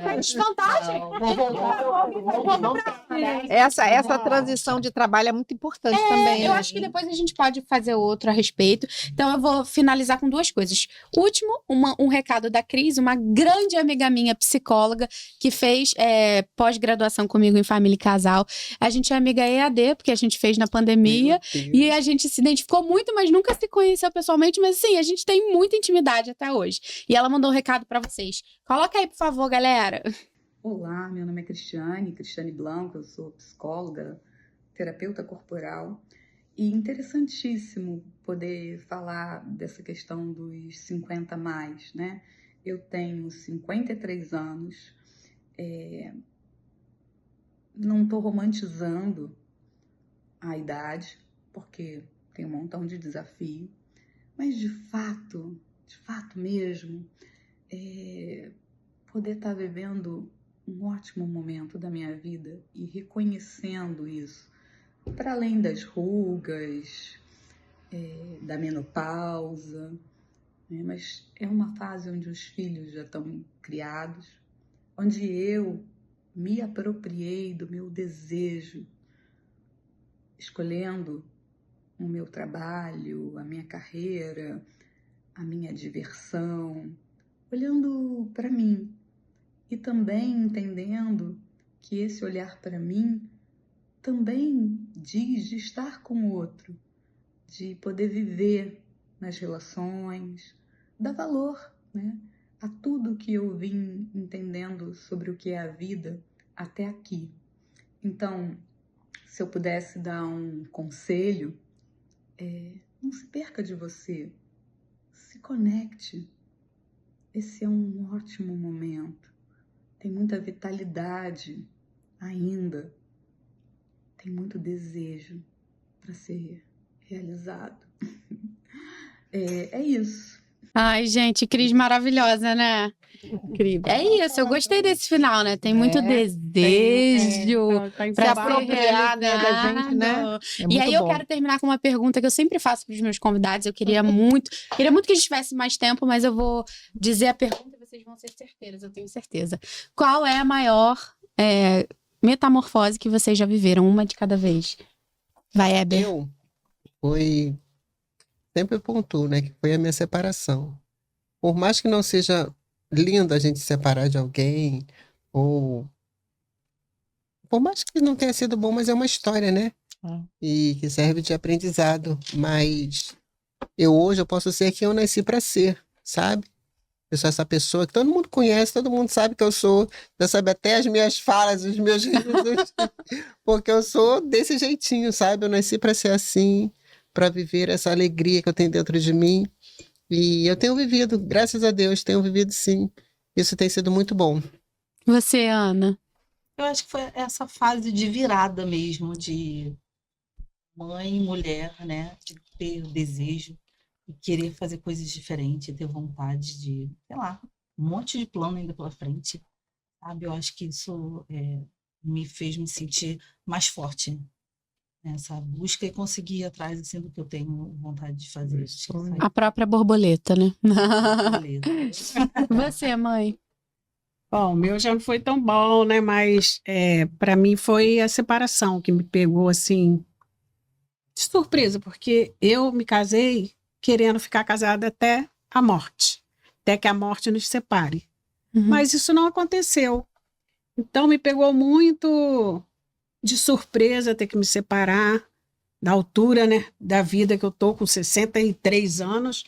Faz vantagem. Essa transição de trabalho é muito importante também. Eu né? acho que depois a gente pode fazer outro a respeito. Então, eu vou finalizar com duas coisas. Último, um recado da Cris, uma grande amiga minha, psicóloga, que fez pós-graduação comigo em família e casal. A gente é amiga EAD, porque a gente fez na pandemia. Meu Deus. E a gente se identificou muito, mas nunca se conheceu pessoalmente. Mas assim, a gente tem muita intimidade até hoje. E ela mandou um recado pra vocês. Coloca aí, por favor, galera. Olá, meu nome é Cristiane Blanco, eu sou psicóloga, terapeuta corporal, e interessantíssimo poder falar dessa questão dos 50 mais, né? Eu tenho 53 anos, não estou romantizando a idade, porque tem um montão de desafio, mas de fato mesmo, poder estar vivendo um ótimo momento da minha vida e reconhecendo isso, para além das rugas, da menopausa, né? Mas é uma fase onde os filhos já estão criados, onde eu me apropriei do meu desejo, escolhendo o meu trabalho, a minha carreira, a minha diversão, olhando para mim. E também entendendo que esse olhar para mim também diz de estar com o outro, de poder viver nas relações, dar valor, né, a tudo que eu vim entendendo sobre o que é a vida até aqui. Então, se eu pudesse dar um conselho, não se perca de você, se conecte. Esse é um ótimo momento. Tem muita vitalidade ainda, tem muito desejo para ser realizado. É isso. Ai, gente, Cris maravilhosa, né? Incrível. É isso, eu gostei desse final, né? Tem muito desejo Tá pra Se ser apropriar, né, da gente, né? realizado. É E muito aí eu bom. quero terminar com uma pergunta que eu sempre faço para os meus convidados. Eu queria muito que a gente tivesse mais tempo, mas eu vou dizer a pergunta e vocês vão ser certeiras, eu tenho certeza. Qual é a maior metamorfose que vocês já viveram? Uma de cada vez. Vai, Heber. Sempre pontuo, né, que foi a minha separação. Por mais que não seja lindo a gente se separar de alguém, ou por mais que não tenha sido bom, mas é uma história, né? E que serve de aprendizado. Mas hoje eu posso ser quem eu nasci para ser, sabe? Eu sou essa pessoa que todo mundo conhece, todo mundo sabe que eu sou, já sabe até as minhas falas, os meus risos, porque eu sou desse jeitinho, sabe? Eu nasci para ser assim, para viver essa alegria que eu tenho dentro de mim. E eu tenho vivido, graças a Deus, tenho vivido sim. Isso tem sido muito bom. Você, Ana? Eu acho que foi essa fase de virada mesmo, de mãe, mulher, né? De ter o desejo e querer fazer coisas diferentes, ter vontade de, sei lá, um monte de plano ainda pela frente, sabe? Eu acho que isso me fez me sentir mais forte nessa busca e conseguir ir atrás assim, do que eu tenho vontade de fazer. Acho que isso aí A própria borboleta, né? beleza. Você, mãe? Bom, o meu já não foi tão bom, né? Mas para mim foi a separação que me pegou assim de surpresa, porque eu me casei querendo ficar casada até a morte, até que a morte nos separe. Uhum. Mas isso não aconteceu. Então me pegou muito de surpresa ter que me separar da altura, né, da vida que eu tô com 63 anos.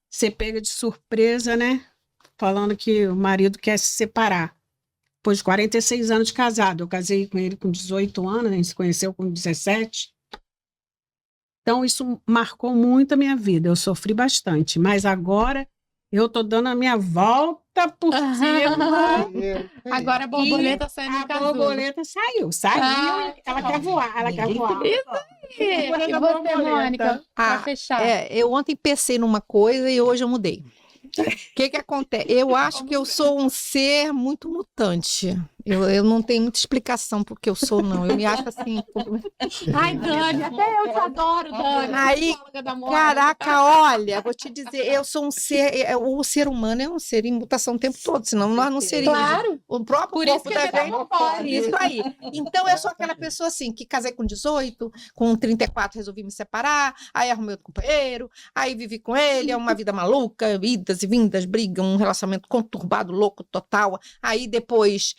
Você pega de surpresa, né? Falando que o marido quer se separar. Depois de 46 anos de casado. Eu casei com ele com 18 anos, a gente se conheceu com 17. Então, isso marcou muito a minha vida. Eu sofri bastante. Mas agora, eu estou dando a minha volta por cima. Agora a borboleta saiu A no casulo. borboleta saiu. Ela quer voar, ela quer voar. E Borboleta, você, borboleta. Mônica, pra fechar? Eu ontem pensei numa coisa e hoje eu mudei. O que acontece? Eu acho que eu sou um ser muito mutante. Eu não tenho muita explicação porque eu sou, não. Eu me acho assim. Ai, Dani, até eu te adoro, Dani. Aí, psicóloga da moda. caraca, olha, vou te dizer, eu sou um ser. O ser humano é um ser em mutação o tempo todo, senão nós não seríamos. Claro. O próprio Por isso corpo que da é gente. metamorfose. Isso aí. Então, eu sou aquela pessoa assim, que casei com 18, com 34 resolvi me separar, aí arrumei outro companheiro, aí vivi com ele, é uma vida maluca, idas e vindas, briga, um relacionamento conturbado, louco, total. Aí depois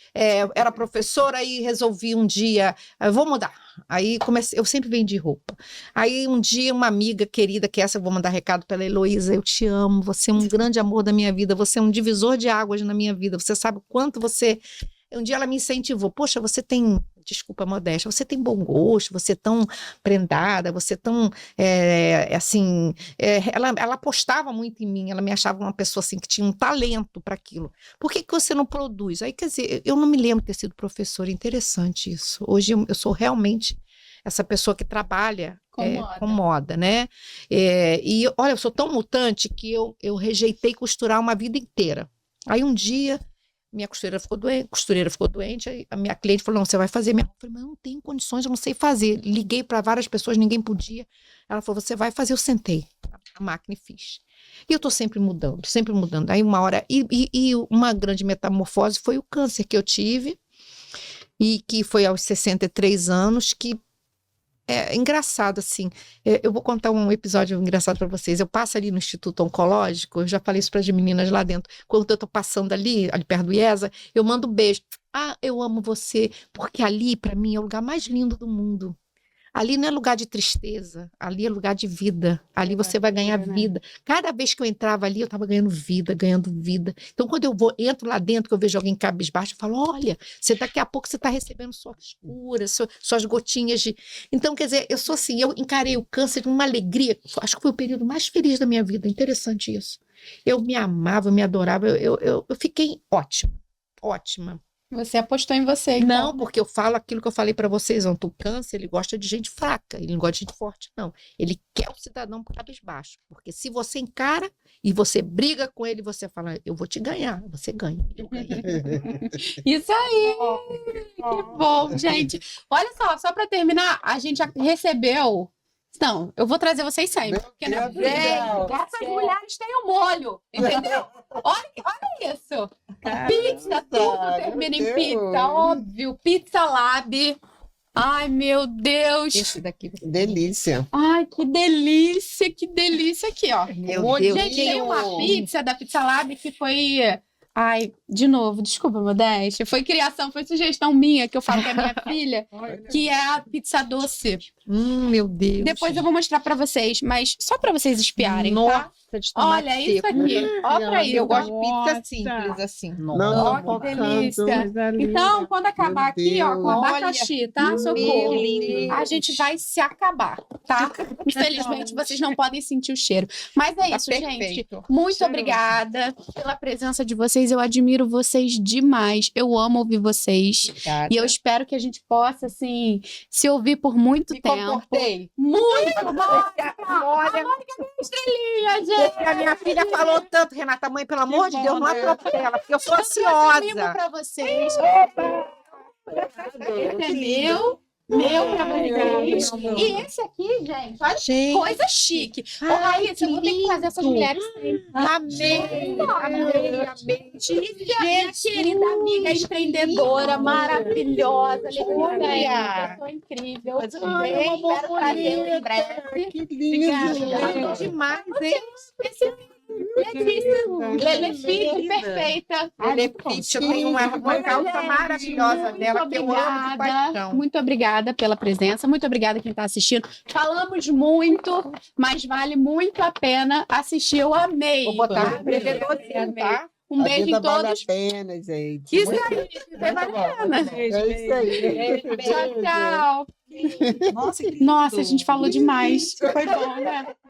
era professora e resolvi um dia, vou mudar. Aí comecei, eu sempre vendi roupa. Aí um dia uma amiga querida, que essa eu vou mandar recado pela Heloísa, eu te amo, você é um grande amor da minha vida, você é um divisor de águas na minha vida, você sabe o quanto você... Um dia ela me incentivou, poxa, você tem, desculpa a modéstia, você tem bom gosto, você é tão prendada, você é tão, assim, ela apostava muito em mim, ela me achava uma pessoa assim que tinha um talento para aquilo. Por que você não produz? Aí, quer dizer, eu não me lembro de ter sido professora, interessante isso. Hoje eu sou realmente essa pessoa que trabalha com moda, né? E olha, eu sou tão mutante que eu rejeitei costurar uma vida inteira. Aí um dia... Minha costureira ficou doente, aí a minha cliente falou, não, você vai fazer minha... Eu falei, mas eu não tenho condições, eu não sei fazer. Liguei para várias pessoas, ninguém podia. Ela falou, você vai fazer, eu sentei a máquina e fiz. E eu estou sempre mudando, sempre mudando. Aí uma hora... E uma grande metamorfose foi o câncer que eu tive, e que foi aos 63 anos, que é engraçado, assim. Eu vou contar um episódio engraçado para vocês. Eu passo ali no Instituto Oncológico, eu já falei isso para as meninas lá dentro. Quando eu estou passando ali perto do IESA, eu mando um beijo. Ah, eu amo você, porque ali, para mim, é o lugar mais lindo do mundo. Ali não é lugar de tristeza, ali é lugar de vida. Ali você vai ganhar vida. Cada vez que eu entrava ali, eu estava ganhando vida, ganhando vida. Então, quando eu entro lá dentro, que eu vejo alguém cabisbaixo, eu falo, olha, daqui a pouco você está recebendo suas curas, suas gotinhas de... Então, quer dizer, eu sou assim, eu encarei o câncer com uma alegria. Acho que foi o período mais feliz da minha vida. Interessante isso. Eu me amava, eu me adorava, eu fiquei ótima, ótima. Você apostou em você, então. Não, porque eu falo aquilo que eu falei para vocês ontem. O câncer, ele gosta de gente fraca, ele não gosta de gente forte, não. Ele quer o cidadão cabisbaixo. Porque se você encara e você briga com ele, você fala, eu vou te ganhar. Você ganha, eu ganhei. Isso aí! Que bom, gente. Olha só para terminar, a gente já recebeu... Não, eu vou trazer vocês sempre. Porque essas mulheres têm o molho, entendeu? Olha isso. Pizza, tudo termina em pizza, óbvio. Pizza Lab. Ai, meu Deus. Esse daqui. Delícia. Ai, que delícia aqui, ó. Meu Deus. Gente, tem uma pizza da Pizza Lab que foi... Ai, de novo, desculpa, modéstia. Foi criação, foi sugestão minha, que eu falo com a minha filha, que é a pizza doce. Meu Deus. Depois eu vou mostrar pra vocês, mas só pra vocês espiarem, tá? Nossa, de tomate Olha isso seco. aqui. Olha pra isso. Eu gosto de pizza Nossa. simples, assim. Ó, que delícia. Então, quando acabar aqui, ó, com Olha. abacaxi, tá? Socorro. Deus. A gente vai se acabar, tá? Infelizmente, vocês não podem sentir o cheiro. Mas é Tá isso, gente. perfeito. Muito Cheiroso. obrigada pela presença de vocês. Eu admiro admiro vocês demais. Eu amo ouvir vocês. Obrigada. E eu espero que a gente possa, assim, se ouvir por muito Me tempo. comportei. Muito bom! Olha, Estrelinha, gente! a minha filha falou tanto, Renata, mãe, pelo amor de bom, Deus, não né? atropela, porque eu sou Eu trouxe um mimo ansiosa. pra vocês. Esse é meu pra vocês. E esse aqui, gente, olha que coisa chique. Ô, Raíssa, eu vou ter que fazer essas mulheres sempre. Amei, amei, amei. Tícia, minha querida amiga empreendedora, maravilhosa, Olha. pessoa incrível. Ai, é uma Espero trazê-la em breve. Que lindo! Obrigada. Demais, hein? Letícia, perfeita. Letícia, eu tenho uma calça maravilhosa dela que eu amo de paixão. Muito obrigada pela presença, muito obrigada quem está assistindo. Falamos muito, mas vale muito a pena assistir. Eu amei. Vou botar no empreendedorismo, tá? Um A beijo vida em vale todos. a pena, gente. Isso aí, vai valer a pena. É isso aí. Tchau, tchau. Nossa, que lindo. Nossa, a gente falou demais. Foi bom, né?